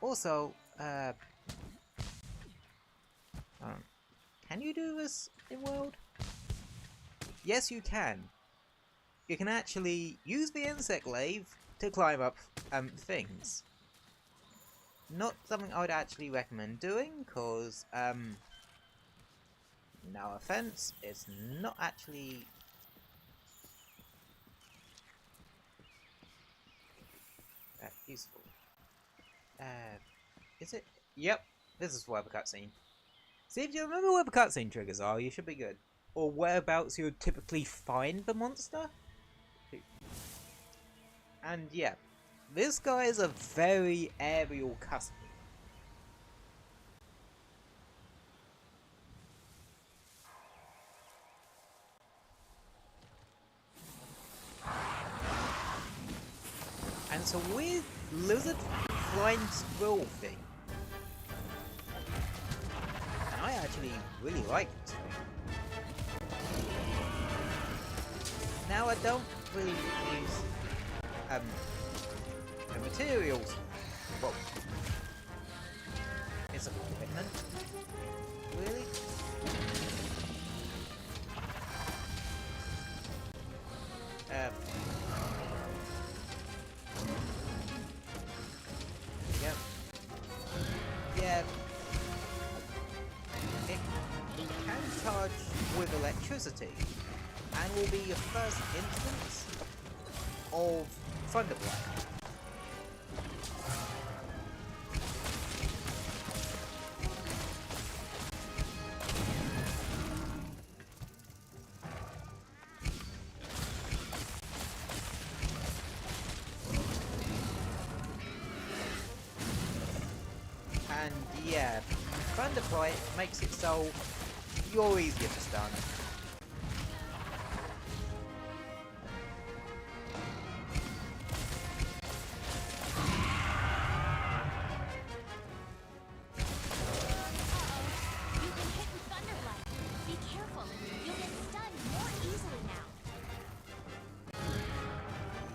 Also, can you do this in World? Yes, you can. You can actually use the insect glaive to climb up things. not something I'd actually recommend doing, cause no offense, it's not actually that useful. Is it? Yep, this is where the cutscene. See, if you remember where the cutscene triggers are, you should be good. Or whereabouts you would typically find the monster. And yeah, this guy is a very aerial customer. And it's a weird lizard flying squirrel thing. And I actually really like this thing. Now I don't really use the materials. Whoa. It's a equipment. Really? Yep. Yeah. It can charge with electricity, and will be your first instance of Thunderblade. And yeah, Thunderblight makes it so you're easier to stun.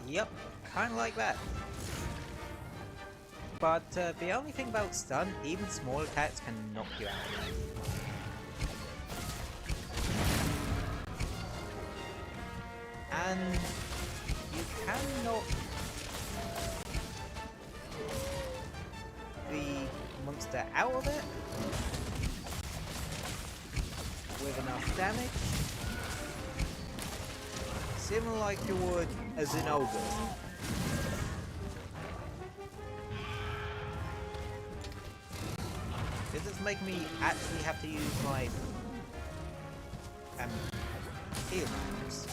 Yep, kinda like that. But the only thing about stun, even small attacks can knock you out. And you can knock the monster out of it with enough damage. Similar like you would as an ogre. This is making me actually have to use my heal moves.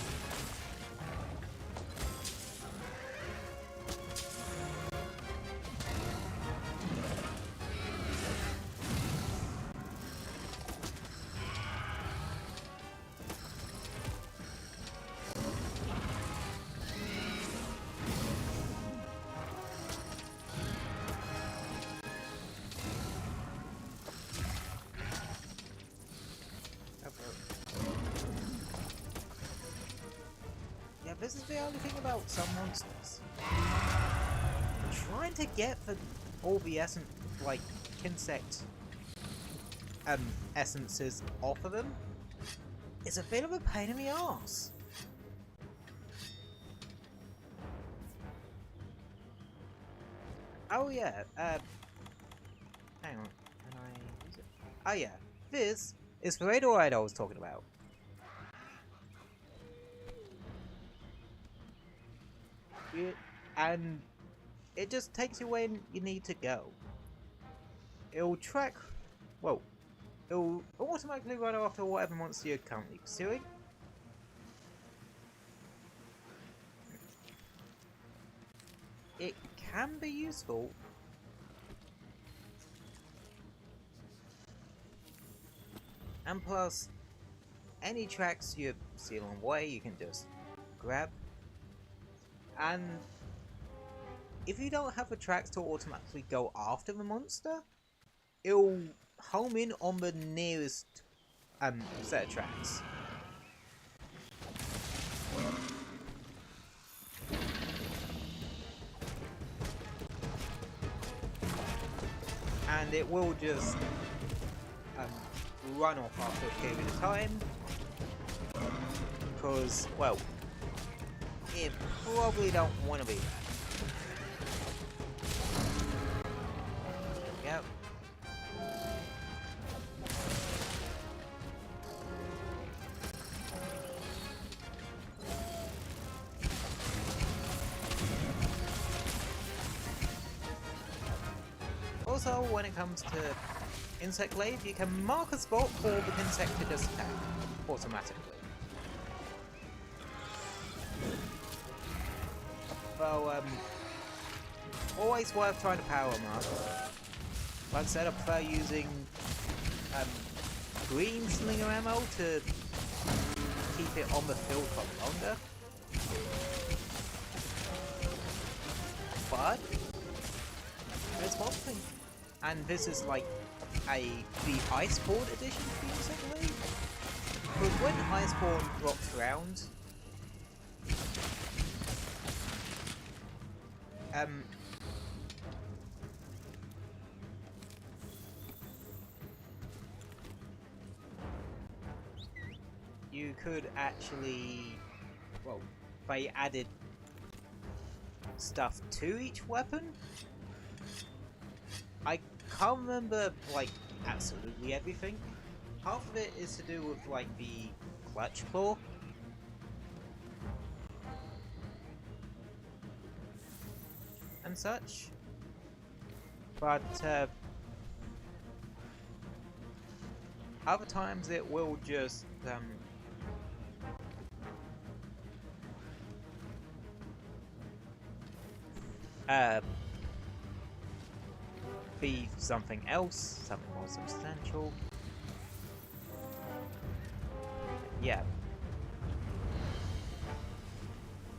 Yeah, this is the only thing about some monsters. Trying to get all the essence, like insect essences off of them is a bit of a pain in the arse. Oh yeah, hang on, can I use it? Oh yeah, this is the radioid I was talking about. And it just takes you where you need to go. It'll track, well, it'll automatically run after whatever monster you're currently pursuing. It can be useful. And plus, any tracks you see along the way, you can just grab. And if you don't have the tracks to automatically go after the monster, it'll home in on the nearest set of tracks. And it will just run off after a period of time, because, well, you probably don't want to be there. also, when it comes to Insect Glaive, you can mark a spot for the insect to just attack automatically. Well, always worth trying to power mark. Like I said, I prefer using green slinger ammo to keep it on the field for longer. But there's one thing, and this is like the Iceborne edition basically. Because when Iceborne drops around, you could actually, well, they added stuff to each weapon. I can't remember, like, absolutely everything. Half of it is to do with, like, the clutch claw. And such. But, other times it will just, be something else, something more substantial. Yeah.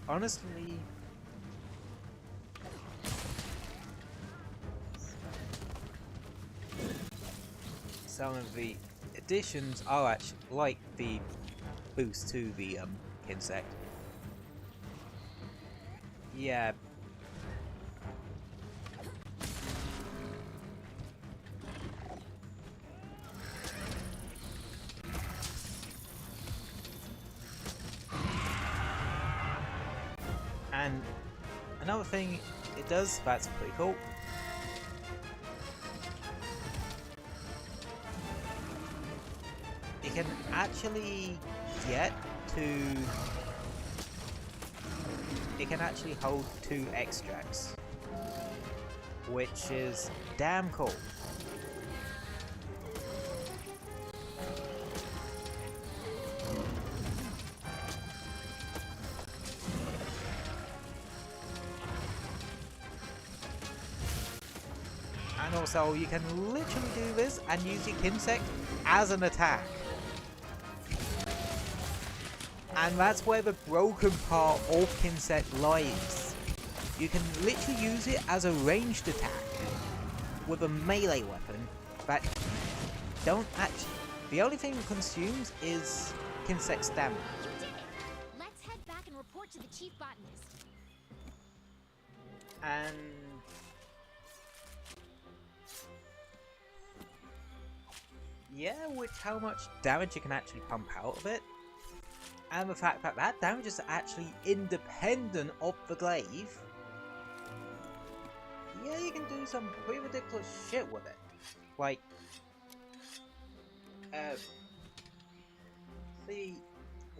Honestly, some of the additions are actually like the boost to the insect. Yeah. And another thing it does that's pretty cool. It can actually get to... It can actually hold 2 extracts, which is damn cool. And also, you can literally do this and use your insect as an attack. And that's where the broken part of insect lies. You can literally use it as a ranged attack with a melee weapon that don't actually... The only thing it consumes is insect stamina. You did it! Let's head back and report to the chief botanist. And... yeah, with how much damage you can actually pump out of it. And the fact that that damage is actually independent of the glaive. Yeah, you can do some pretty ridiculous shit with it. Like, the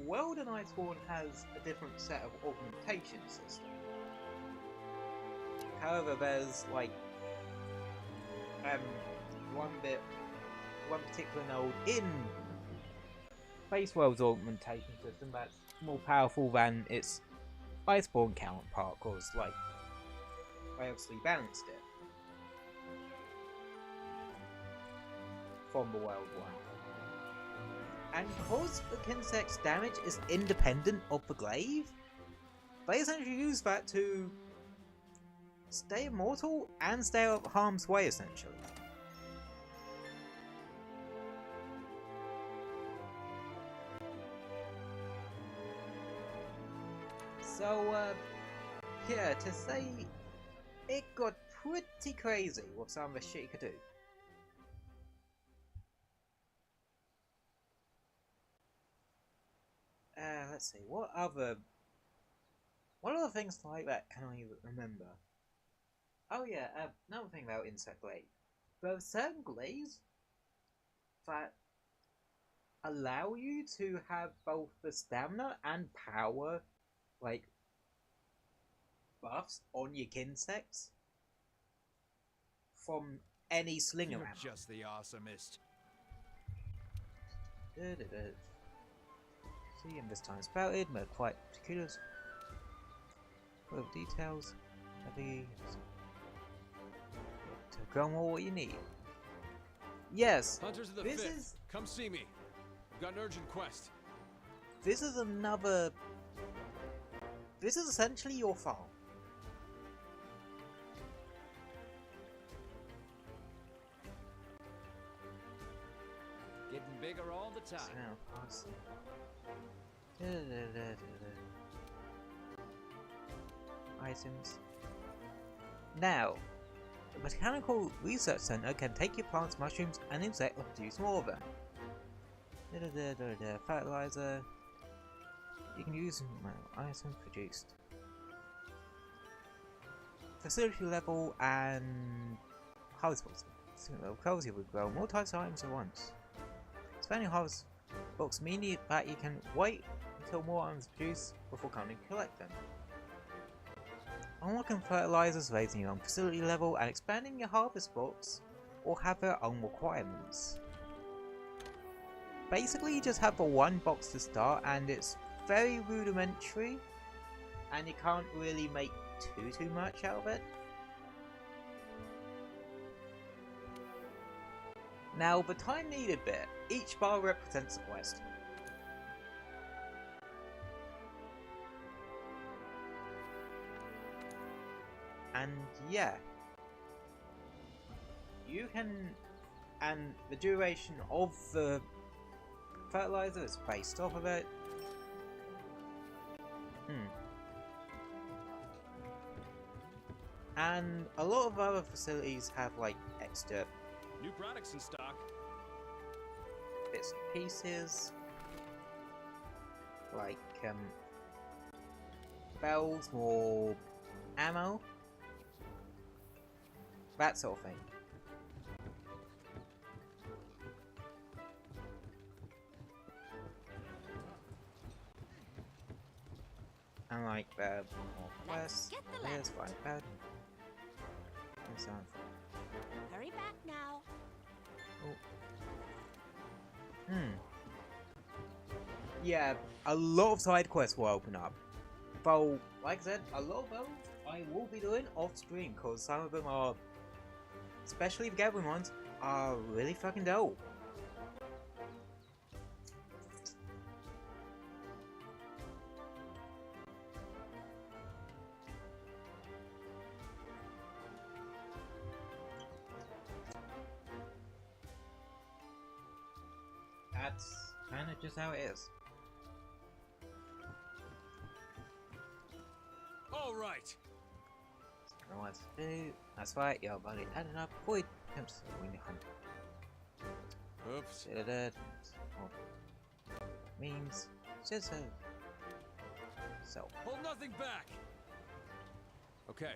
World in Iceborne has a different set of augmentation system. However, there's like one particular node in Base World's augmentation system that's more powerful than its Iceborne counterpart, because, like, they obviously balanced it from the World one. And because the insect's damage is independent of the glaive, they essentially use that to stay immortal and stay out of harm's way, essentially. So, yeah, to say it got pretty crazy with some of the shit you could do. Let's see, what other things like that can I remember? Oh yeah, another thing about Insect Glaive. There are certain glaives that allow you to have both the stamina and power, like, buffs on your insects from any slinger You're ammo. just the awesomest. See, and this time spouted, but quite particulars. Full of details. Heavy. To go on what you need. Yes! Hunters of the This 5th, is- come see me. We've got an urgent quest. This is another. This is essentially your farm. Getting bigger all the time. Now, awesome. Items. Now, the Botanical Research Center can take your plants, mushrooms, and insects and produce more of them. Fertilizer. You can use items produced. Facility level and harvest box. Facility level covers you will grow more types of items at once. Expanding harvest box means that you can wait until more items produce before coming to collect them. Unlocking fertilizers raising your own facility level and expanding your harvest box will have their own requirements. Basically, you just have the one box to start, and it's very rudimentary, and you can't really make too much out of it. Now, the time needed bit. Each bar represents a quest. And yeah, you can, and the duration of the fertilizer is based off of it. And a lot of other facilities have like extra New products in stock. bits and pieces, like bells, more ammo, that sort of thing. And like more quests, get the there's left. fine bad. And so on. Hurry back now. Yeah, a lot of side quests will open up. Though, like I said, a lot of those I will be doing off screen because some of them are, especially the gathering ones, are really fucking dope. That's kind of just how it is. All right. I know what to do. That's right, your body added up. Void attempts to win the hunt. Oops. Means just so. Hold nothing back. Okay,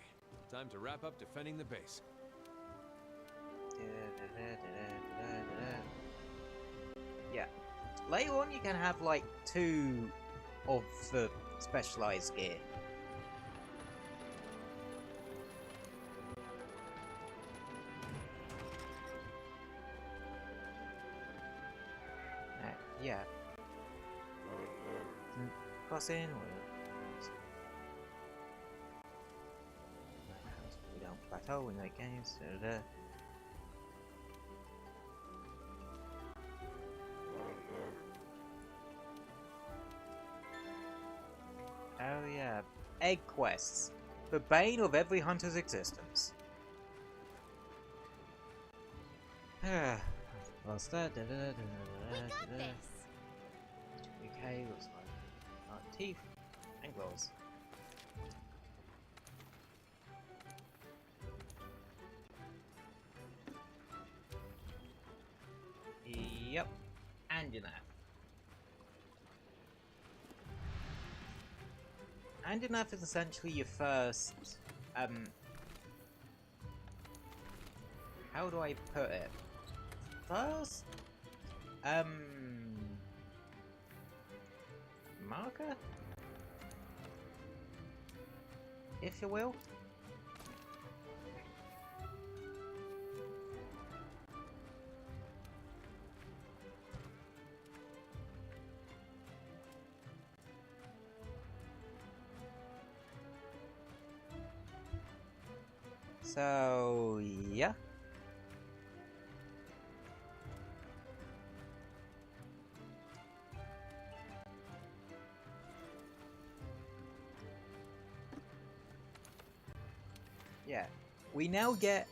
time to wrap up defending the base. Yeah. Later on, you can have like 2 of the specialized gear. Yeah. Crossing. We don't plateau in late games. Oh yeah, egg quests. The bane of every hunter's existence. Lost that. We got this. Okay, looks like teeth and claws. Yep, Anjanath. Anjanath is essentially your first, how do I put it? First, marker? If you will. So, yeah. Yeah, we now get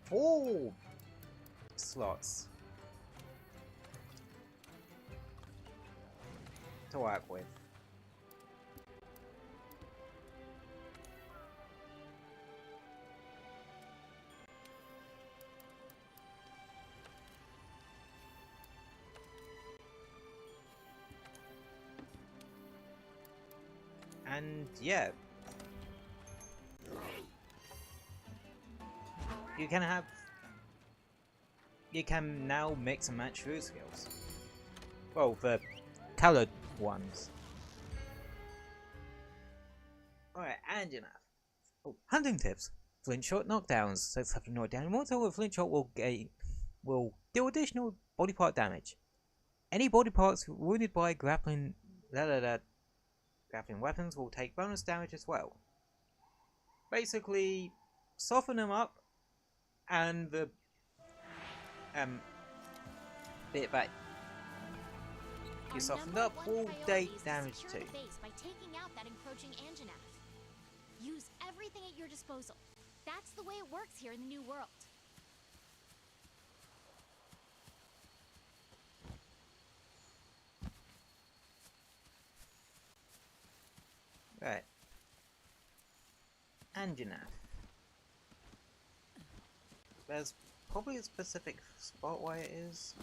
4 slots to work with. And yeah, you can now mix and match food skills. Well, the colored ones. Alright, Anjanath. Oh, hunting tips. Flint shot knockdowns. So if you knock down a mortal with flint shot will deal additional body part damage. Any body parts wounded by grappling weapons will take bonus damage as well. Basically, soften them up, and the bit back you softened up will take damage too. By taking out that encroaching Anjanath. Use everything at your disposal. That's the way it works here in the New World. Right. Anjanath. There's probably a specific spot where it is.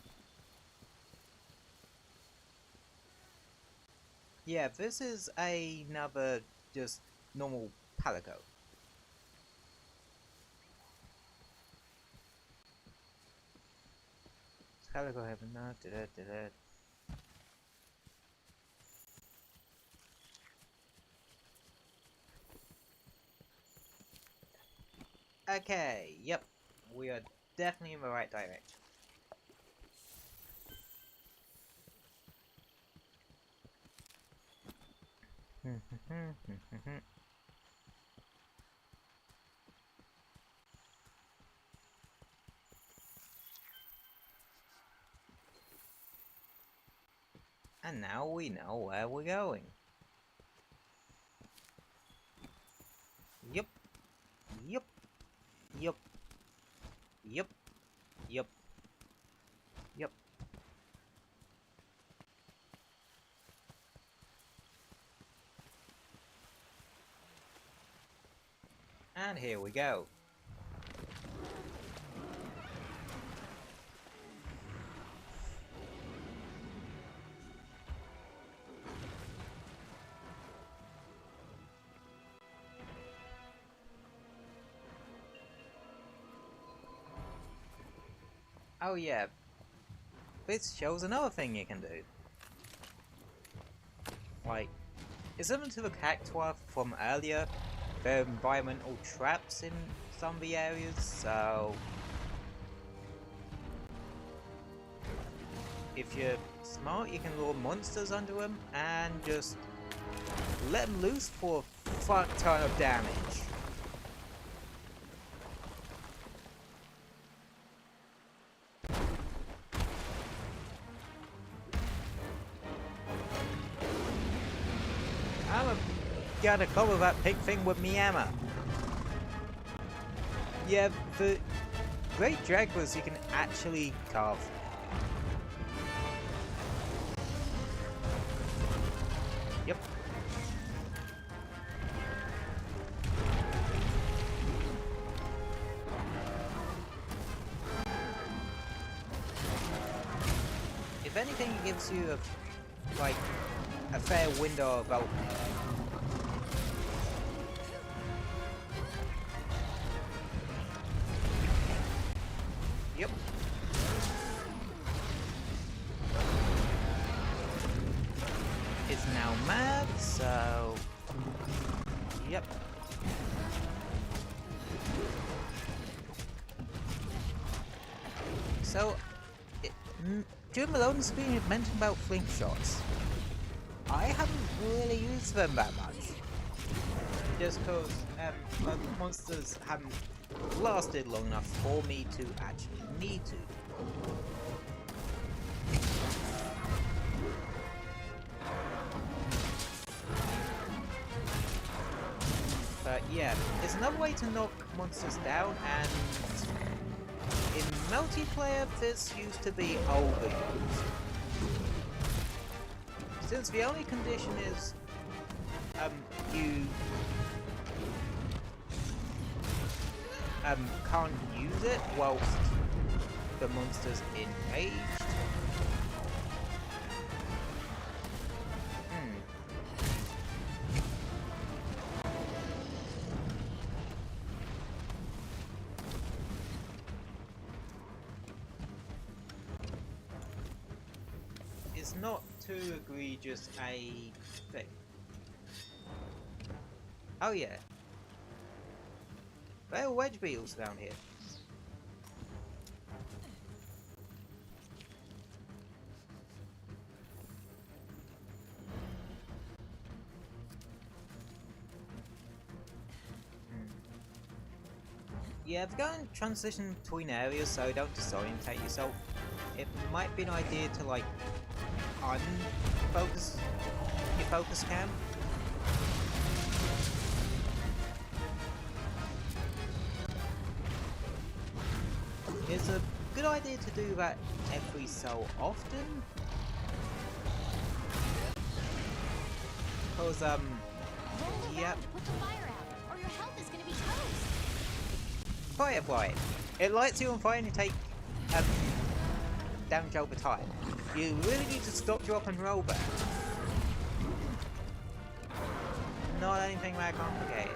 Yeah, this is another just normal palico. Palico heaven, no, Okay, yep, we are definitely in the right direction. And now we know where we're going. Yep. Yep. Yep. Yep. Yep. Yep. And here we go. Oh yeah, this shows another thing you can do. Like, it's similar to the cactuar from earlier, there are environmental traps in some of the areas, so if you're smart you can lure monsters under them and just let them loose for a fuck ton of damage. Gotta cover that pig thing with me hammer. Yeah, the great jaguars you can actually carve. Yep. If anything, it gives you a fair window of opening. Yep. It's now mad, so yep. So, Jim Malone's been mentioned about flint shots. I haven't really used them that much. Just cause monsters haven't lasted long enough for me to actually need to. But yeah, there's another way to knock monsters down, and in multiplayer this used to be overused. Since the only condition is you can't use it whilst the monster's enraged. It's not too egregious a thing. Oh yeah. There are wedge beetles down here. Yeah, if you're going to transition between areas so don't disorientate yourself, it might be an idea to like unfocus your focus cam. It's a good idea to do that every so often. Cause Roll yep. around to put the fire out, or your health is gonna be toast. Firefly. It lights you on fire and you take damage over time. You really need to stop, drop and roll back. Not anything that complicated.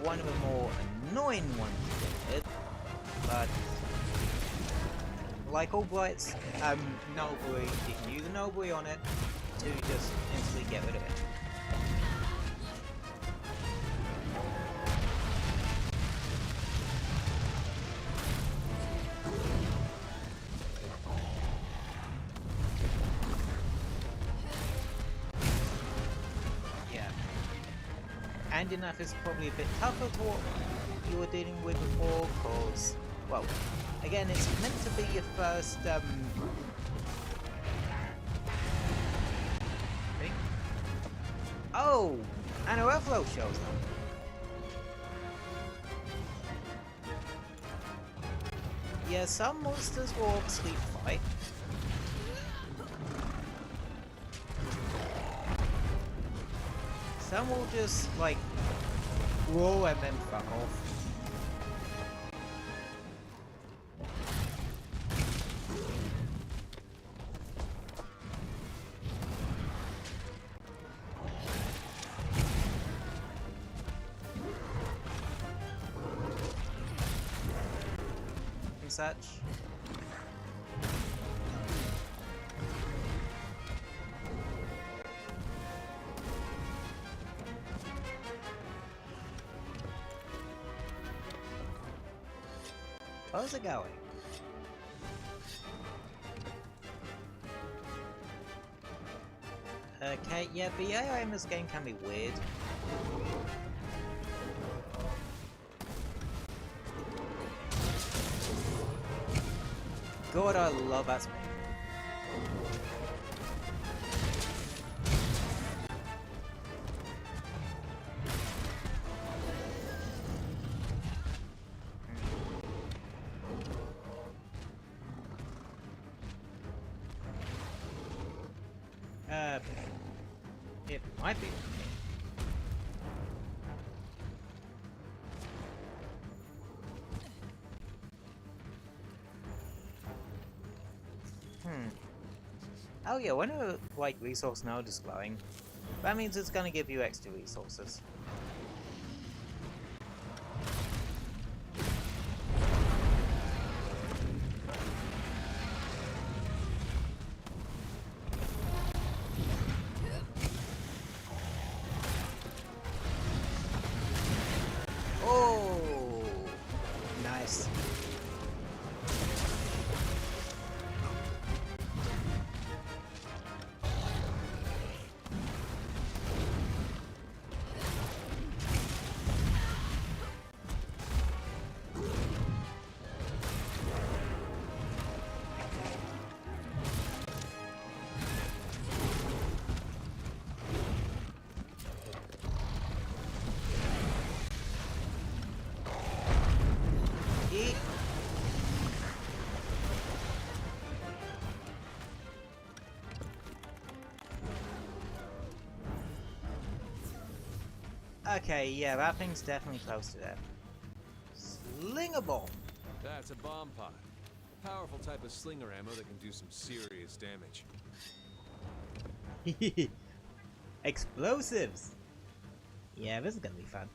One of the more annoying ones to get, but like all blights, Nobly, you can use a Nobly on it to just instantly get rid of it. Anjanath is probably a bit tougher to what you were dealing with before, cause, well, again, it's meant to be your first, thing. Oh! And a overload shows up. Yeah, some monsters will obviously fight. Some will just, like, roll and then fuck off. And such. How's it going? Okay, yeah, the AI in this game can be weird. God, I love that spin. It might be. Oh yeah, when a like resource node is glowing, that means it's gonna give you extra resources. Okay, yeah, that thing's definitely close to them. Sling a bomb! That's a bomb pod. A powerful type of slinger ammo that can do some serious damage. Explosives! Yeah, this is gonna be fun.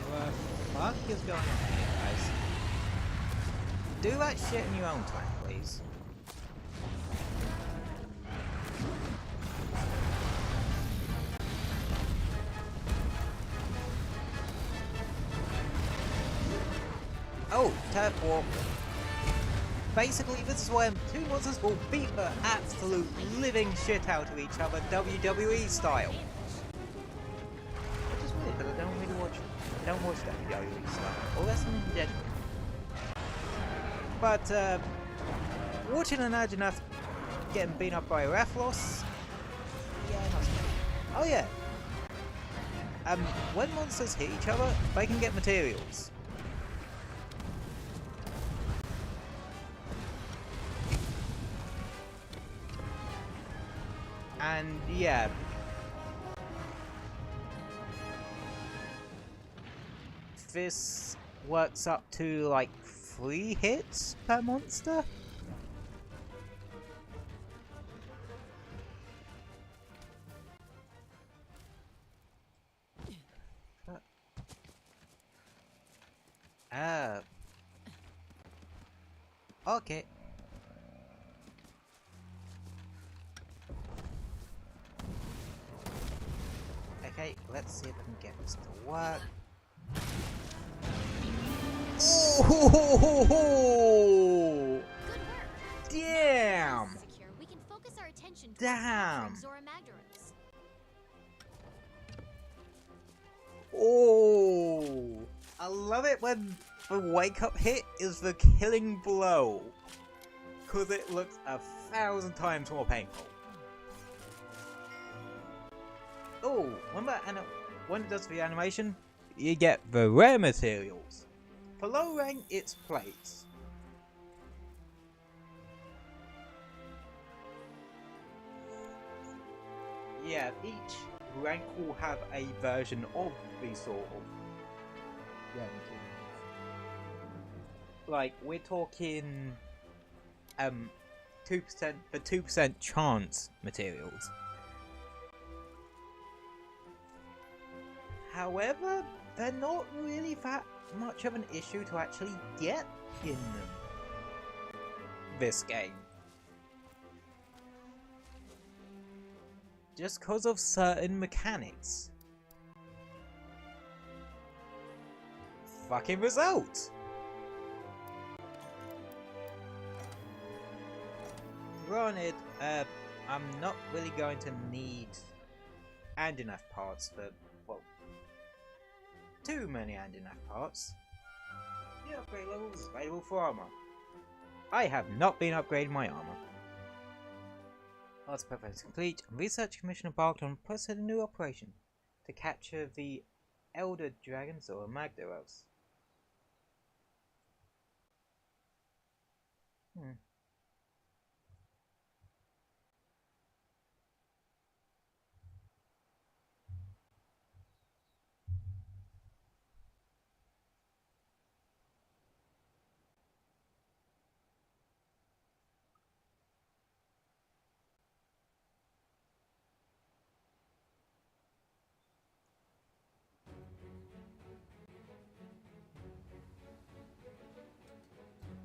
What the fuck is going on here, guys? Do that shit in your own time, please. Oh, turf war. Basically, this is where two monsters will beat the absolute living shit out of each other, WWE style. Which is weird, because I don't watch WWE style. Or less than Deadpool. But, watching an Anjanath getting beaten up by a Rathlos, yeah, not so bad. Oh yeah. When monsters hit each other, they can get materials. And yeah. This works up to like 3 hits per monster. Okay. Okay, let's see if I can get this to work. Oh! Damn! We can focus our attention towards Damn! capturing Zora Magdaros. Oh! I love it when the wake up hit is the killing blow. Cause it looks 1,000 times more painful. Oh, when it does the animation, you get the rare materials. For low rank, it's plates. Yeah, each rank will have a version of the sort of rare materials. Like, we're talking 2% for 2% chance materials. However, they're not really that much of an issue to actually get in this game. Just because of certain mechanics. Fucking result! Granted, I'm not really going to need Anjanath parts for, well, too many Anjanath parts. The upgrade level is available for armor. I have not been upgrading my armor. Arts preference complete. Research Commission embarked on a new operation to capture the Elder Dragons or Magdaros.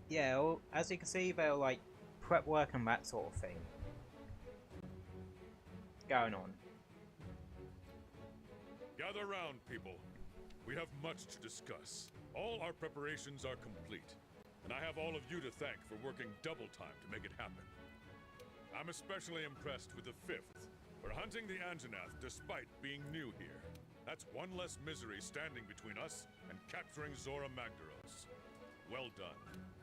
Yeah, well, as you can see, they're like prep work and that sort of thing going on. Gather round, people. We have much to discuss. All our preparations are complete, and I have all of you to thank for working double time to make it happen. I'm especially impressed with the 5th for hunting the Anjanath despite being new here. That's one less misery standing between us and capturing Zora Magdaros. Well done.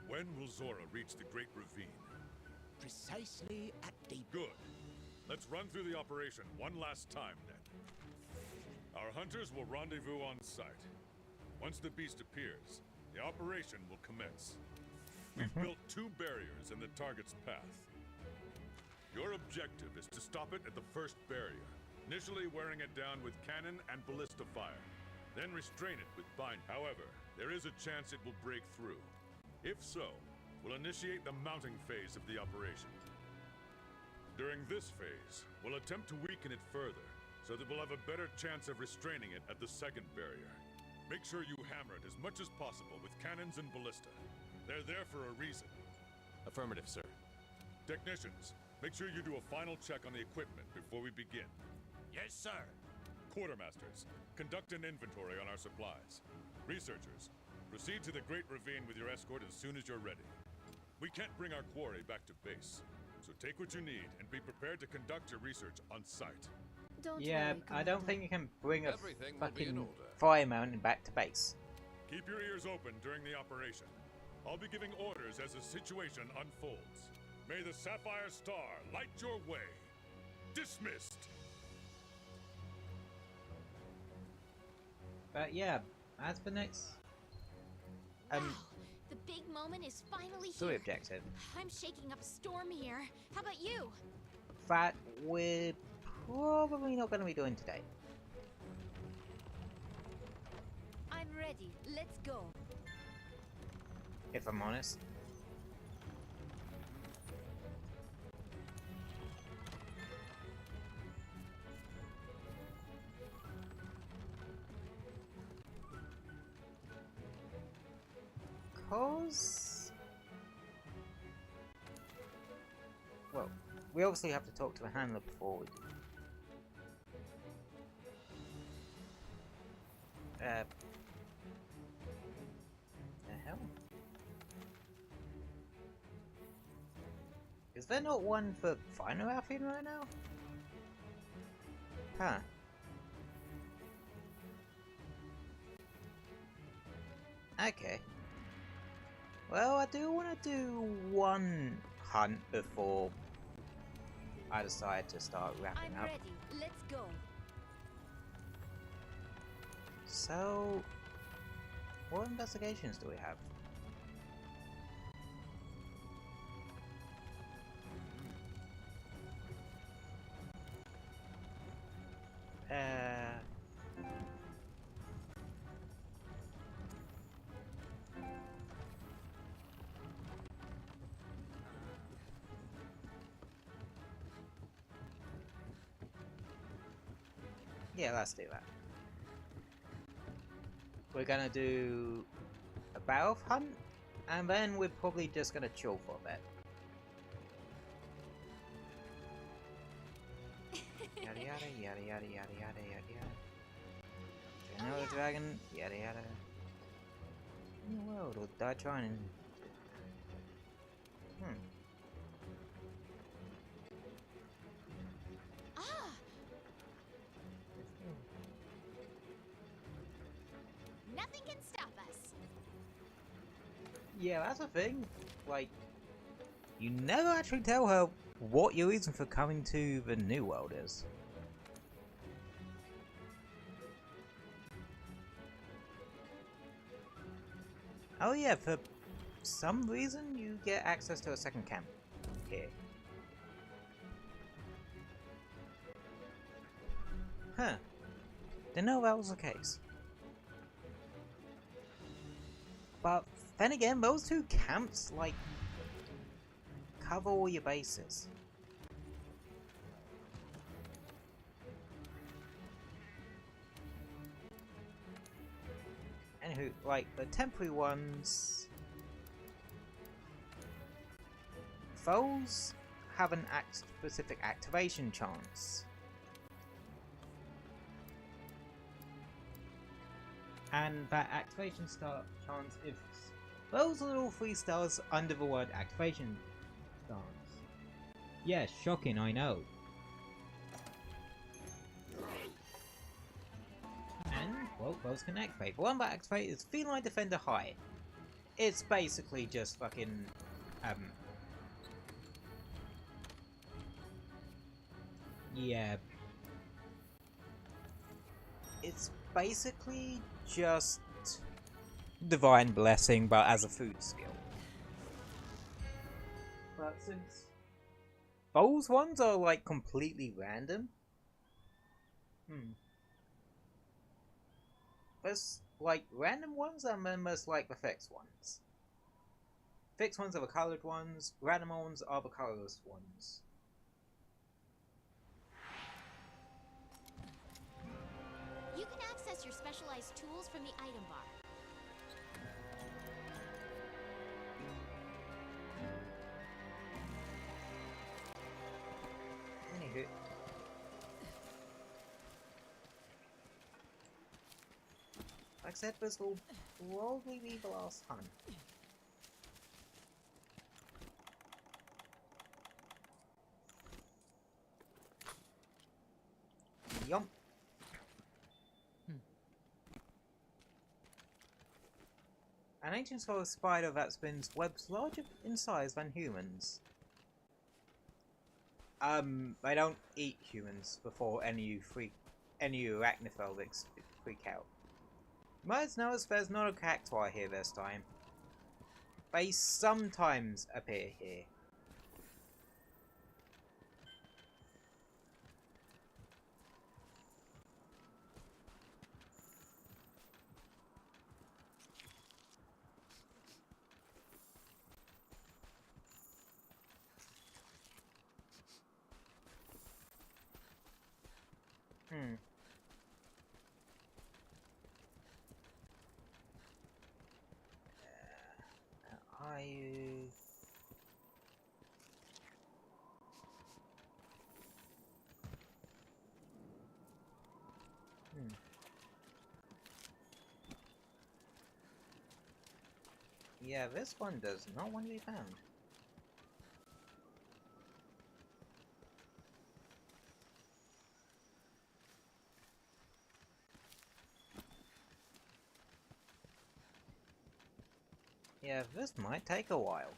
When will Zora reach the Great Ravine? precisely at daybreak. Good. Let's run through the operation one last time, then. Our hunters will rendezvous on site. Once the beast appears, the operation will commence. We've built 2 barriers in the target's path. Your objective is to stop it at the first barrier, initially wearing it down with cannon and ballista fire, then restrain it with bind. However, there is a chance it will break through. If so, we'll initiate the mounting phase of the operation. During this phase, we'll attempt to weaken it further, so that we'll have a better chance of restraining it at the second barrier. Make sure you hammer it as much as possible with cannons and ballista. They're there for a reason. Affirmative, sir. Technicians, make sure you do a final check on the equipment before we begin. Yes, sir. Quartermasters, conduct an inventory on our supplies. Researchers, proceed to the Great Ravine with your escort as soon as you're ready. We can't bring our quarry back to base, so take what you need and be prepared to conduct your research on site. Don't Yeah, worry, I don't Commander. think you can bring a Everything will be in fucking order. fire mountain back to base. Keep your ears open during the operation. I'll be giving orders as the situation unfolds. May the Sapphire Star light your way. Dismissed! But yeah, as for next Wow, the big moment is finally story here. objective, I'm shaking up a storm here. How about you? that we're probably not going to be doing today. I'm ready. Let's go. If I'm honest. Cause... well, we obviously have to talk to a handler before we do. The hell? Is there not one for Final Alphian right now? Huh. Okay. Well, I do want to do one hunt before I decide to start wrapping I'm up. ready. Let's go. So, what investigations do we have? Yeah, let's do that. We're gonna do a barrel hunt, and then we're probably just gonna chill for a bit. Yada yada yada yada yada yada yada yada. Another dragon, yada yada. In the world, or die trying. Ah! Nothing can stop us. Yeah, that's the thing. Like, you never actually tell her what your reason for coming to the New World is. Oh yeah, for some reason you get access to a second camp here. Huh. Didn't know that was the case. But then again, those two camps, like, cover all your bases. Anywho, like, the temporary ones... those have an specific activation chance. And that activation chance, if those are all 3 stars under the word activation stars. Yeah, shocking, I know. And, well, those can activate. The one that activates is Feline Defender High. It's basically just fucking, Yeah. It's basically just Divine Blessing, but as a food skill. But since those ones are like completely random, there's like random ones and then there's like the fixed ones. Fixed ones are the colored ones, random ones are the colorless ones. You can access your specialized tools from the item bar. Anywho. Like I said, this will probably be the last hunt. Yum. An ancient sort of spider that spins webs larger in size than humans. They don't eat humans before any arachnophobics freak out. You might notice there's not a cacti here this time. They sometimes appear here. Yeah, this one does not want to be found. Yeah, this might take a while.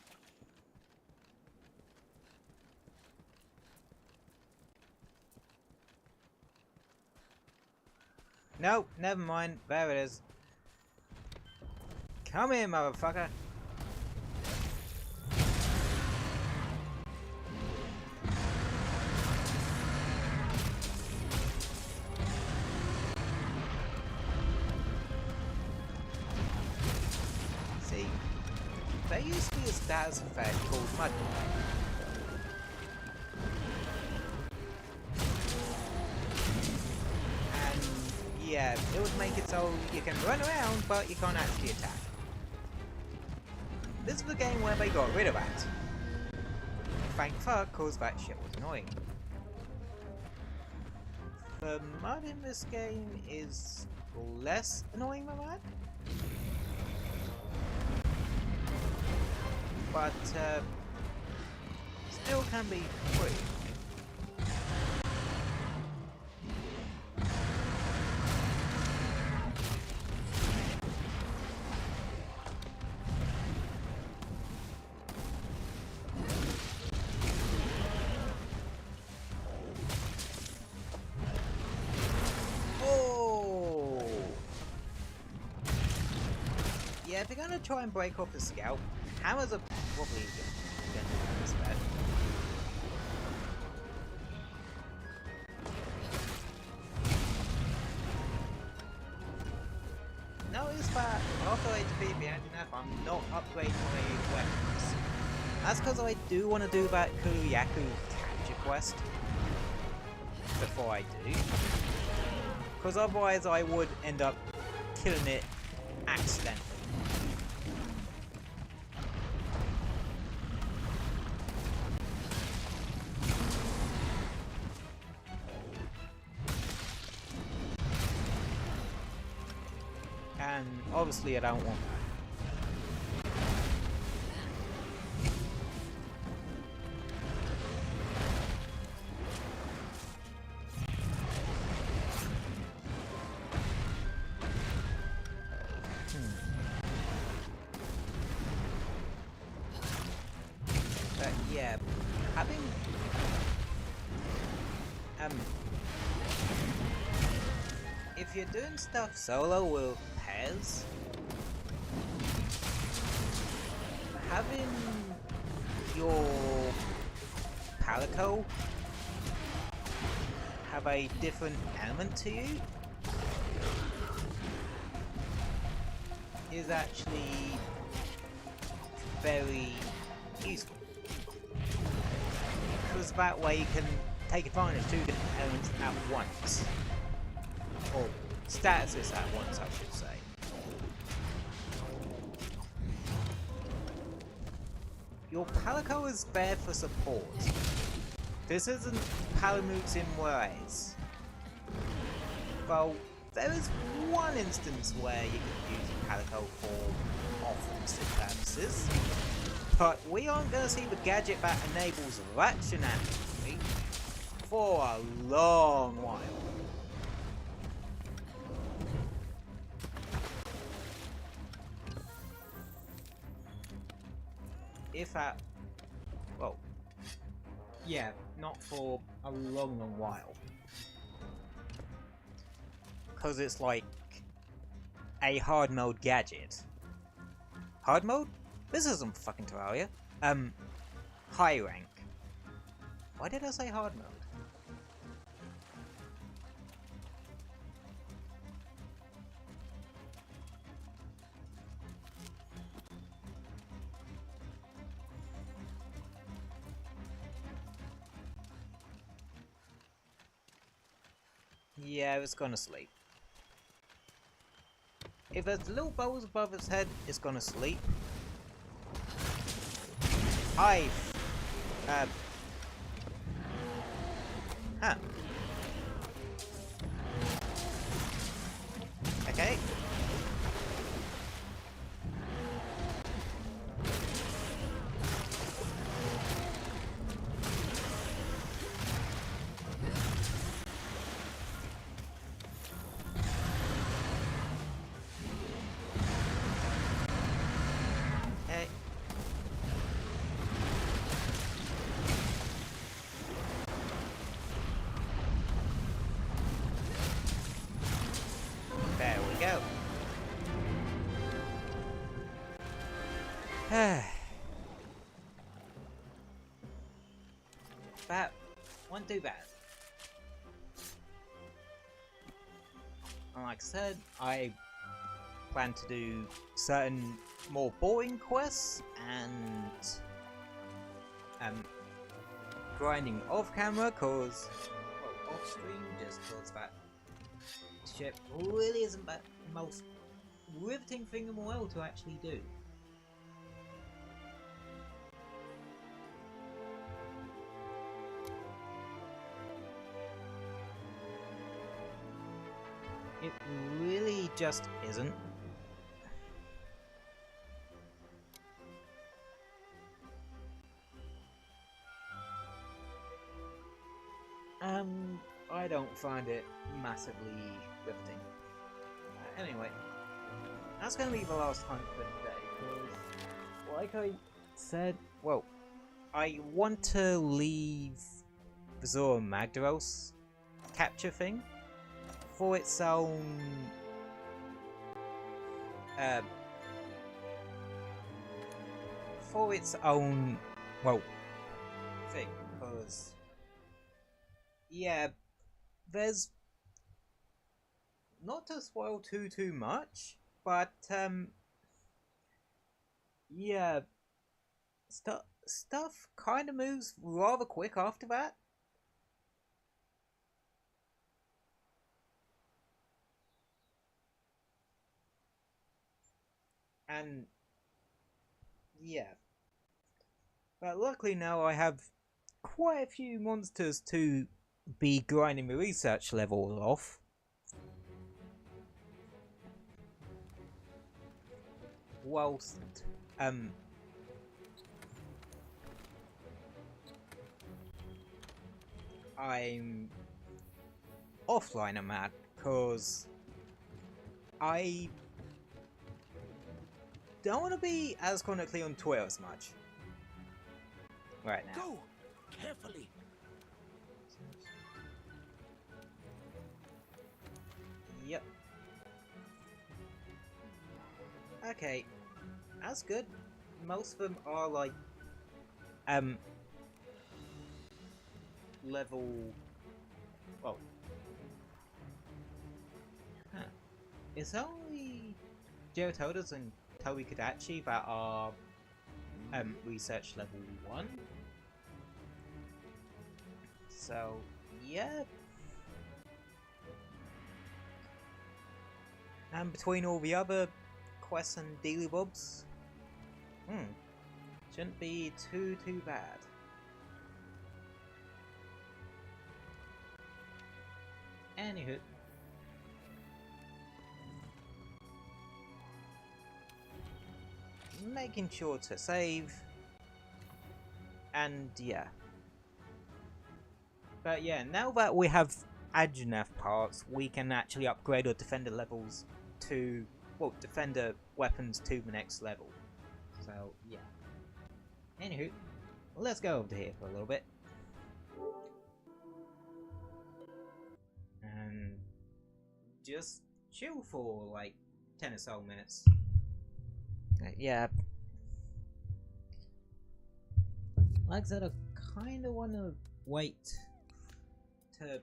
No, never mind. There it is. Come here, motherfucker. See, there used to be a status effect called Mud. And yeah, it would make it so you can run around, but you can't actually attack. This is the game where they got rid of that. Thank fuck, cause that shit was annoying. The mud in this game is less annoying than that. But still can be pretty. Yeah, if you're gonna try and break off the scalp, hammers are probably gonna do this bad. Notice that after I defeat the Anjanath, I'm not upgrading my weapons. That's because I do want to do that Kuruyaku capture quest before I do. Because otherwise I would end up killing it accidentally. And obviously I don't want that. But yeah, if you're doing stuff solo with pairs, having your palico have a different element to you is actually very useful. Because that way you can take advantage of two different elements at once. Or statuses at once, I should say. Your palico is there for support. This isn't Palamutes in Ways. Well, there is one instance where you can use Palico for offensive purposes, but we aren't going to see the gadget that enables that shenanigans for a long while. If that... well... yeah, not for a long while. Because it's like a hard mode gadget. Hard mode? This isn't fucking Terraria. High rank. Why did I say hard mode? Yeah, it's gonna sleep. If there's little bubbles above its head, it's gonna sleep. Huh. Okay. There we go. That won't do bad. And like I said, I plan to do certain more boring quests and grinding off camera, cause well, off stream, just cause that shit really isn't the most riveting thing in the world to actually do. It really just isn't. I don't find it massively riveting. Anyway, that's going to be the last time for today, because, like I said, well, I want to leave the Zora Magdaros capture thing for its own well thing, because yeah, there's not to spoil too much, but yeah, stuff kind of moves rather quick after that. And yeah, but luckily now I have quite a few monsters to be grinding the research level off. Whilst I'm offline I'm at, cause I don't want to be as chronically on Twitter as much right now. Go carefully. Okay, that's good. Most of them are like level. Well, huh. It's only Geotodas and Toby Kadachi that are research level 1. So yeah. And between all the other quests and dealy bobs, shouldn't be too bad. Anywho, making sure to save, and yeah. But yeah, now that we have Anjanath parts, we can actually upgrade our defender levels to, well, defender weapons to the next level. So yeah. Anywho, let's go over to here for a little bit. And just chill for like 10 or so minutes. Yeah. Like I said, I kind of want to wait to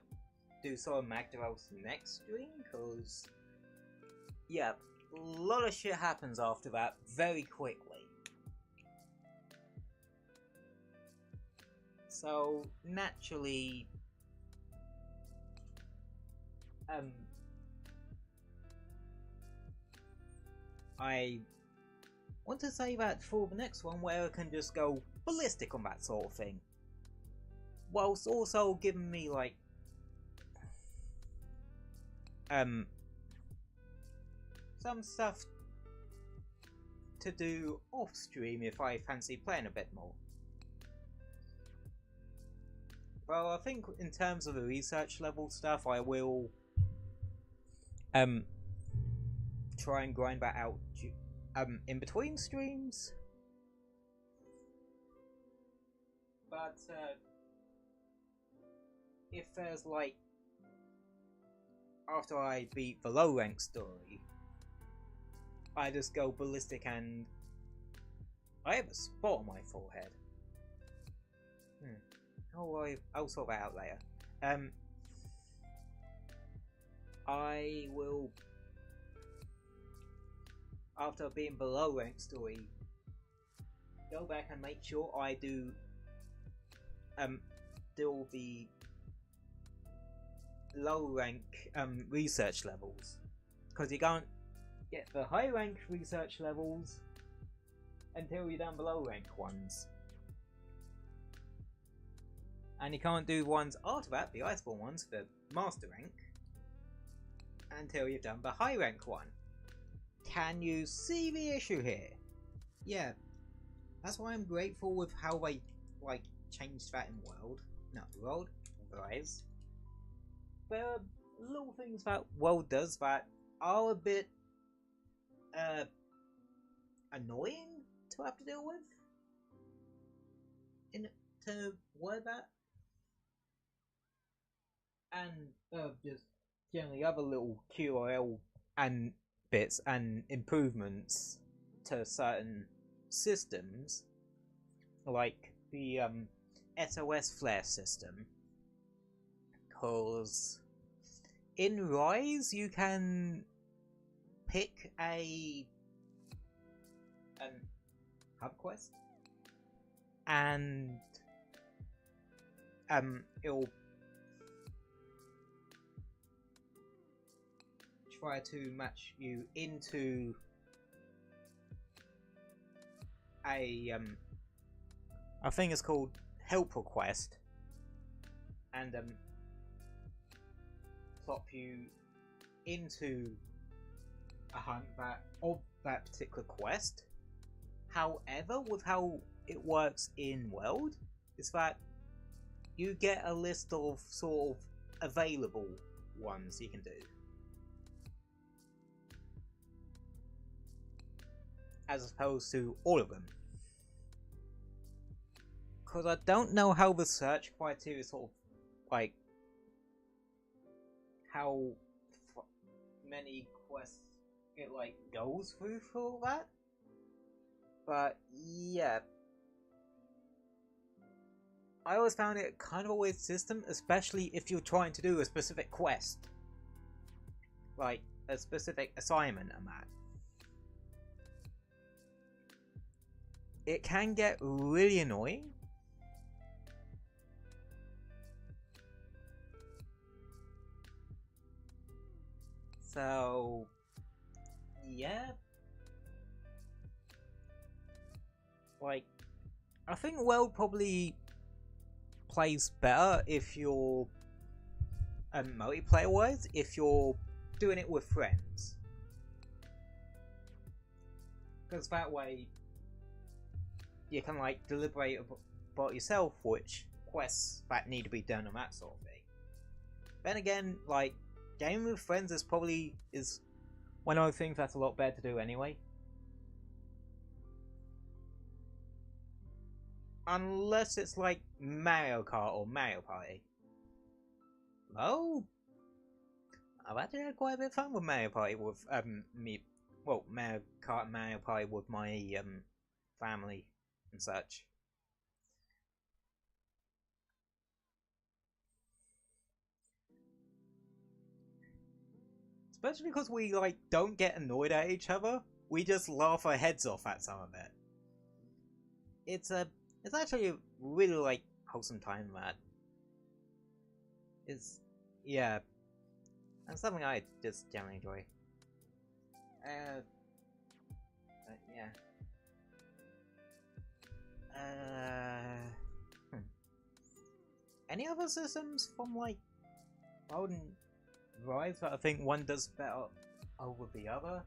do some of Magdaros next stream, because yeah, a lot of shit happens after that very quickly. So naturally, I want to say that for the next one, where I can just go ballistic on that sort of thing, whilst also giving me like some stuff to do off stream if I fancy playing a bit more. Well, I think in terms of the research level stuff, I will try and grind that out in between streams. But if there's like, after I beat the low rank story, I just go ballistic, and I have a spot on my forehead. I'll sort that out later. I will, after being below rank story, go back and make sure I do all the low rank research levels, because you can't get the high rank research levels until you're down below rank ones, and you can't do ones after that, the Iceborne ones, the master rank, until you've done the high rank one. Can you see the issue here? Yeah, that's why I'm grateful with how they like changed that in World Rise. There are little things that World does that are a bit annoying to have to deal with, to word that, and just generally other little QRL and bits and improvements to certain systems, like the SOS flare system, because in Rise you can pick a hub quest, and it'll try to match you into a I think it's called help request, and plop you into a hunt of that particular quest. However, with how it works in World, is that you get a list of sort of available ones you can do, as opposed to all of them. Because I don't know how the search criteria sort of like how many quests it like goes through for all that. But yeah, I always found it kind of a weird system, especially if you're trying to do a specific quest, like a specific assignment and that. It can get really annoying. So, yeah. Like, I think World probably plays better if you're multiplayer wise, if you're doing it with friends. Because that way you can like deliberate about yourself which quests that need to be done and that sort of thing. Then again, like, gaming with friends is probably one of the things that's a lot better to do anyway. Unless it's like Mario Kart or Mario Party. Oh, I've actually had quite a bit of fun with Mario Party with Mario Kart and Mario Party with my family and such. Especially because we like don't get annoyed at each other. We just laugh our heads off at some of it. It's actually a really like wholesome time, that. Yeah. And something I just generally enjoy. Yeah. Any other systems from like Golden Rise that I think one does better over the other?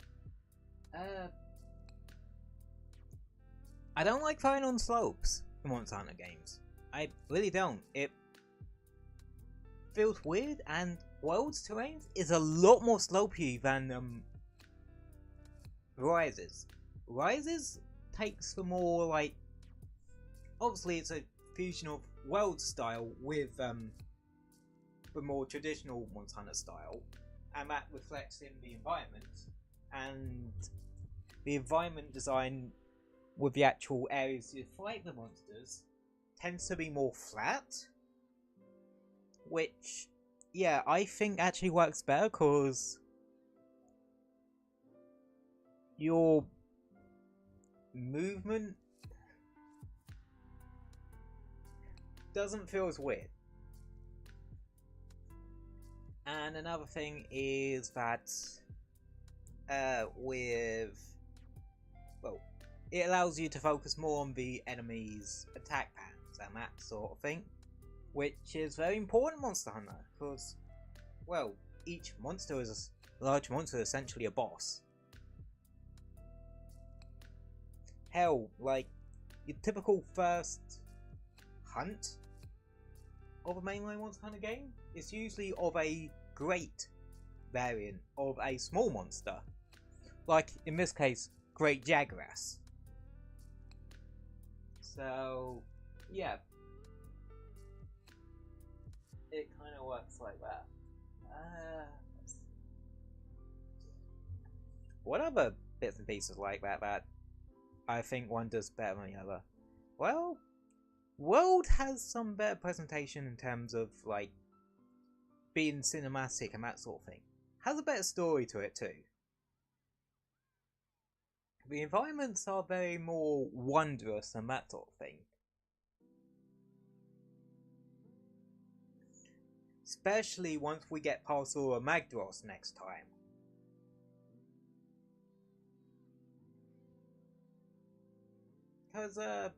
I don't like flying on slopes in Monster Hunter games. I really don't. It feels weird, and World's terrain is a lot more slopey than Rises. Rises takes the more like, obviously it's a fusion of World style with the more traditional Monster Hunter style, and that reflects in the environment, and the environment design with the actual areas you fight the monsters tends to be more flat, which, yeah, I think actually works better because your movement doesn't feel as weird. And another thing is that it allows you to focus more on the enemy's attack patterns and that sort of thing, which is very important in Monster Hunter, because, well, each monster is a large monster, essentially a boss. Hell, like, your typical first hunt of a mainline Monster Hunter game is usually of a great variant of a small monster, like in this case, Great Jagras. So, yeah, it kind of works like that. What other bits and pieces like that I think one does better than the other? Well, World has some better presentation in terms of like being cinematic and that sort of thing. Has a better story to it too. The environments are very more wondrous and that sort of thing. Especially once we get past Zora Magdaros next time. Because,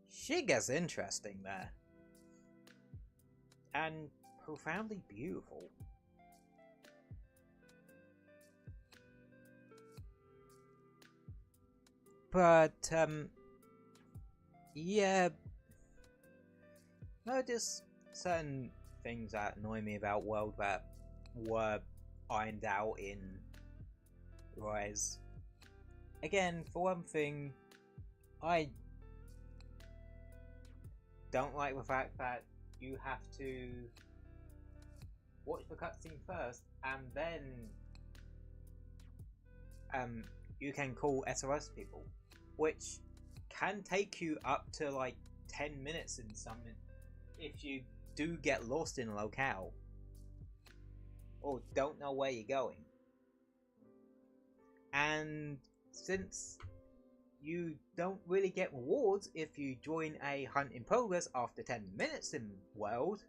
shit gets interesting there. And profoundly beautiful. But, yeah, there are just certain things that annoy me about World that were ironed out in Rise. Again, for one thing, I don't like the fact that you have to watch the cutscene first and then you can call SOS people, which can take you up to like 10 minutes in some if you do get lost in a locale or don't know where you're going. And since you don't really get rewards if you join a hunt in progress after 10 minutes in world,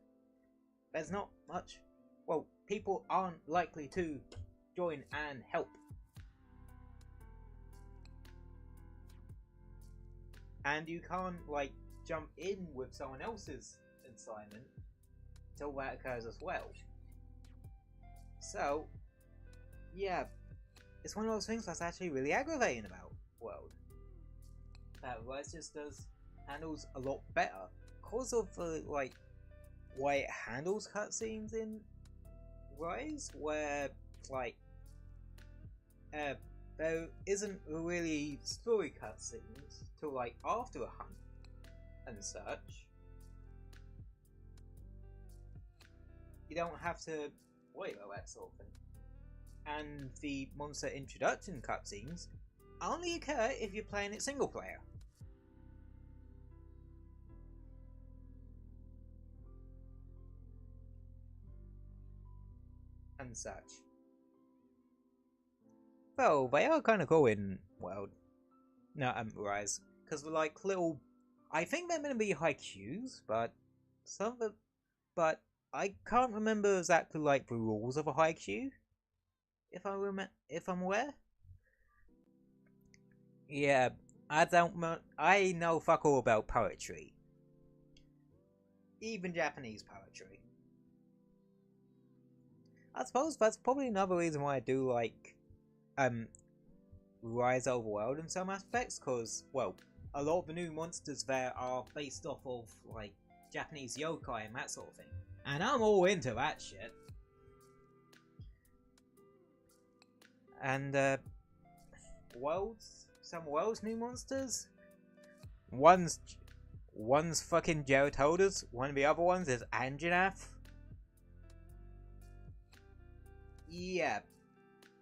there's not much, well, people aren't likely to join and help. And you can't like jump in with someone else's assignment till that occurs as well. So yeah, it's one of those things that's actually really aggravating about World. That Rise just handles a lot better because of the like way it handles cutscenes in Rise, where like there isn't really story cutscenes till like after a hunt and such. You don't have to worry about that sort of thing. And the monster introduction cutscenes only occur if you're playing it single player. And such. Well, they are kind of cool in World. No, Rise. Because they're like little... I think they're meant to be haikus, but some of the... But I can't remember exactly like the rules of a haiku. If I'm aware. Yeah, I know fuck all about poetry. Even Japanese poetry. I suppose that's probably another reason why I do like Rise over World in some aspects, because, well, a lot of the new monsters there are based off of like Japanese yokai and that sort of thing. And I'm all into that shit. And some World's new monsters. One's fucking Geratodas. One of the other ones is Anjanath. Yeah,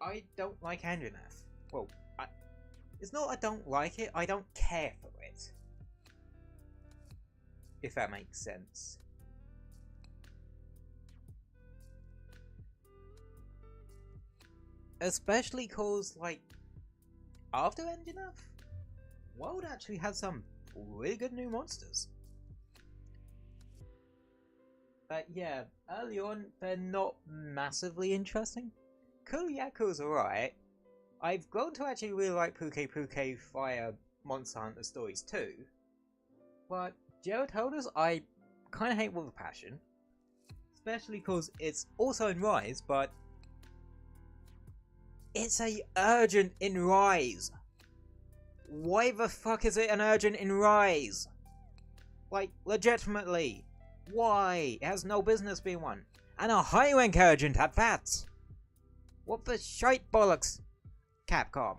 I don't like Anjanath. Well, it's not I don't like it, I don't care for it. If that makes sense. Especially cause, like, after Anjanath, World actually has some really good new monsters. But yeah, early on, they're not massively interesting. Kuryaku's alright. I've grown to actually really like Puke Fire Monster Hunter stories too. But Geratodas, I kind of hate with a passion. Especially because it's also in Rise, but it's a urgent in Rise. Why the fuck is it an urgent in Rise? Like, legitimately. Why? It has no business being one. And a high rank urgent at that. What the shite bollocks, Capcom.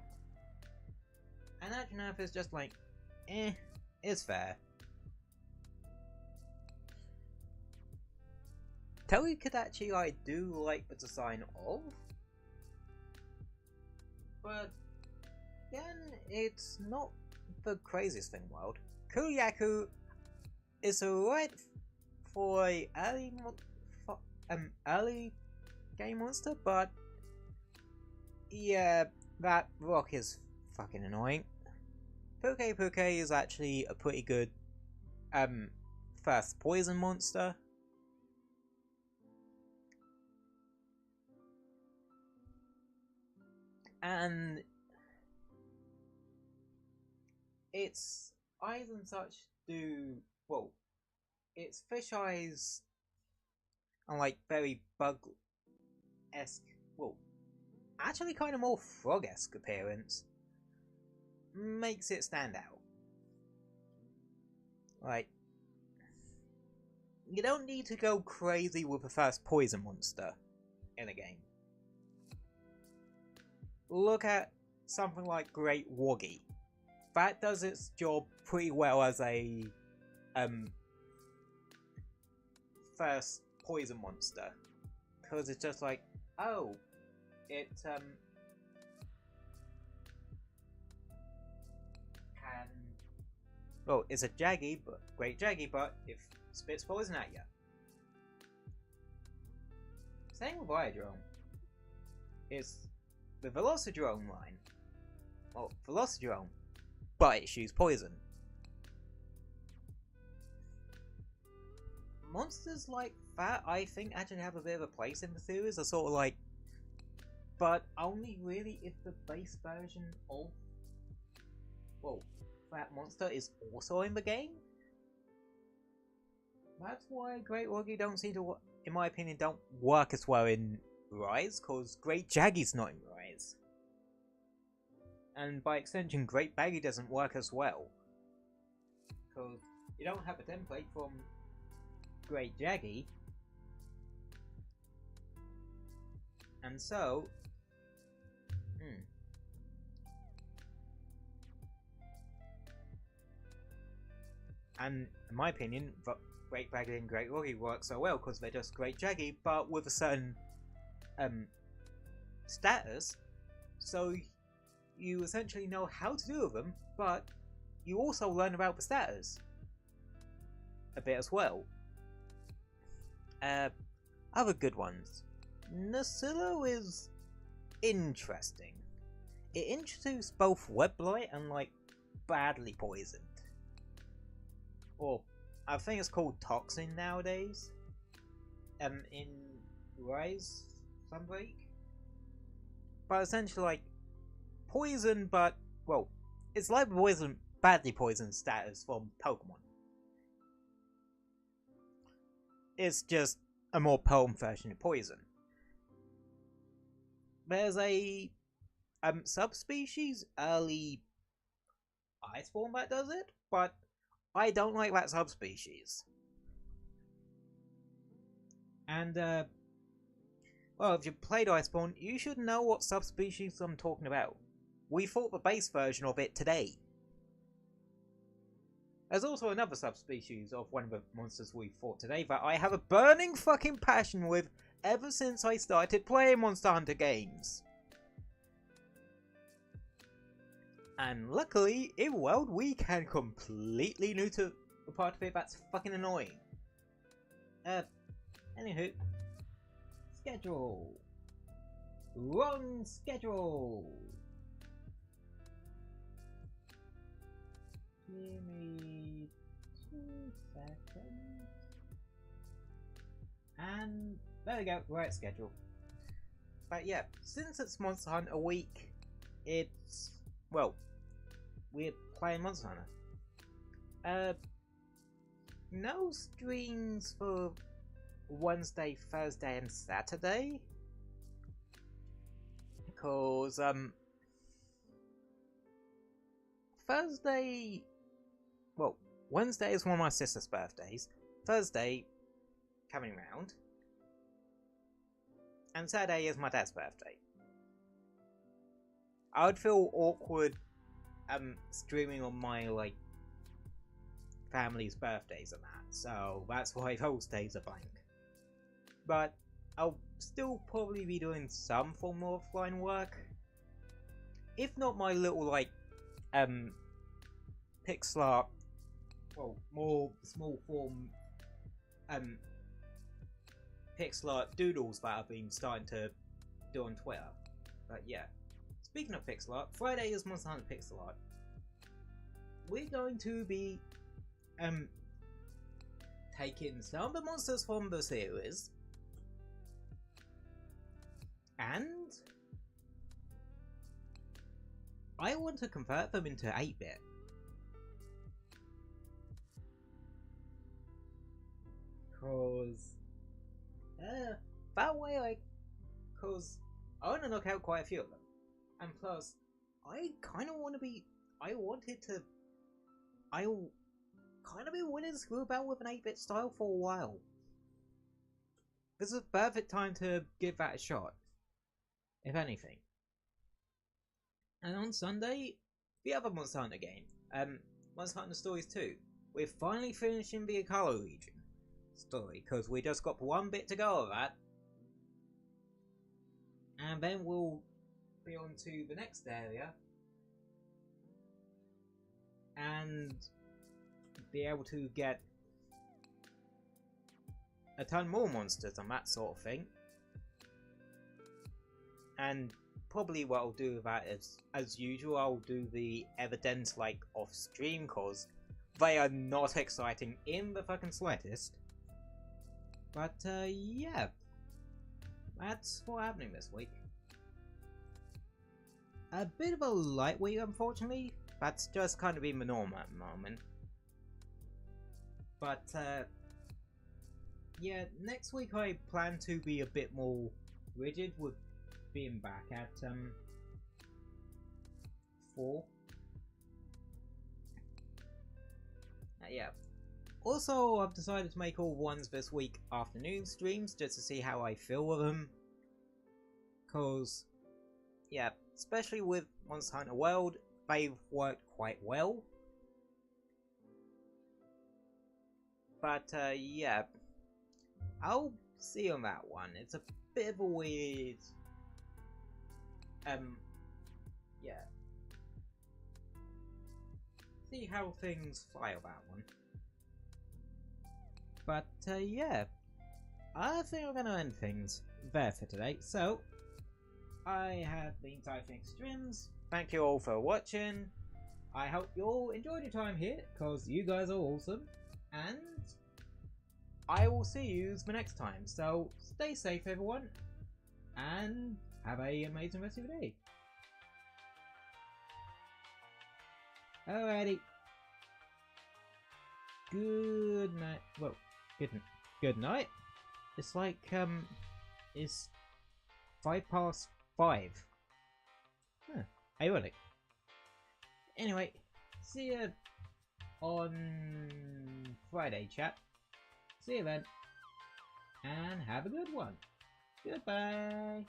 And Anjanath is just like, it's fair. Toei-Kadachi I do like the design of. But again, it's not the craziest thing in the world. Kuryaku is alright for a early game monster, but yeah, that rock is fucking annoying. Puke is actually a pretty good first poison monster. And its eyes and such do, well, its fish eyes are like very bug-esque, well, actually kind of more frog-esque appearance makes it stand out. Like, you don't need to go crazy with the first poison monster in a game. Look at something like Great Woggy. That does its job pretty well as a first poison monster, because it's just like, oh, it well, it's a Jaggy, but great Jaggy, but it spits poison at you. Same with Biodrome. It's the Velocidrome line. Well, Velocidrome, but it shoots poison. Monsters like that, I think, actually have a bit of a place in the series. Are sort of like, but only really if the base version of, well, that monster is also in the game. That's why Great Woggy don't seem to, in my opinion, don't work as well in Rise, because Great Jaggy's not in Rise. And by extension, Great Baggy doesn't work as well. Because you don't have a template from Great Jaggy. And so... And in my opinion, Great Baggy and Great Woggy work so well because they're just Great Jaggy, but with a certain status. So you essentially know how to do them, but you also learn about the status a bit as well. Other good ones. Nacillo is interesting. It introduced both Web Blight and like badly poisoned. Or I think it's called Toxin nowadays. In Rise Sunbreak. But essentially like poison, but well, it's like poison, badly poisoned status from Pokemon. It's just a more potent version of poison. There's a subspecies, early ice form that does it, but I don't like that subspecies. And well, if you played Iceborne, you should know what subspecies I'm talking about. We fought the base version of it today. There's also another subspecies of one of the monsters we fought today that I have a burning fucking passion with ever since I started playing Monster Hunter games. And luckily, in World we can completely neuter the part of it that's fucking annoying. Anywho. Schedule. Wrong schedule. Give me 2 seconds. And there we go, right schedule. But yeah, since it's Monster Hunter week, it's, well, we're playing Monster Hunter. No streams for Wednesday, Thursday, and Saturday. Because, Thursday, well, Wednesday is one of my sister's birthdays. Thursday, coming round. And Saturday is my dad's birthday. I would feel awkward, streaming on my, like, family's birthdays and that. So, that's why those days are blank. But, I'll still probably be doing some form of offline work. If not my little, like, pixel art, well, more small form, pixel art doodles that I've been starting to do on Twitter. But yeah, speaking of pixel art, Friday is Monster Hunter pixel art. We're going to be, taking some of the monsters from the series, and I want to convert them into 8-bit. Cause that way cause I want to knock out quite a few of them. And plus, I kind of want to be, I kind of been willing to screw about with an 8-bit style for a while. This is a perfect time to give that a shot, if anything. And on Sunday, the other Monster Hunter game, Monster Hunter Stories 2. We're finally finishing the Akalo region story, because we just got one bit to go of that. And then we'll be on to the next area. And be able to get a ton more monsters and that sort of thing. And probably what I'll do with that is, as usual, I'll do the evidence like off stream, cause they are not exciting in the fucking slightest. But yeah, that's what's happening this week. A bit of a light week, unfortunately. That's just kind of been the norm at the moment. But yeah, next week I plan to be a bit more rigid with being back at 4. Yeah. Also, I've decided to make all ones this week afternoon streams just to see how I feel with them. Cause, yeah, especially with Monster Hunter World, they've worked quite well. But yeah, I'll see on that one. It's a bit of a weird, yeah. See how things fly with that one. But yeah, I think I'm gonna end things there for today. So, I have been Typhing Streams. Thank you all for watching. I hope you all enjoyed your time here, because you guys are awesome. And I will see you the next time. So, stay safe everyone, and have an amazing rest of your day. Alrighty. Good night. Well, good night. It's like, it's 5:05. Huh, ironic. Anyway, see ya on Friday, chat. See you then, and have a good one. Goodbye.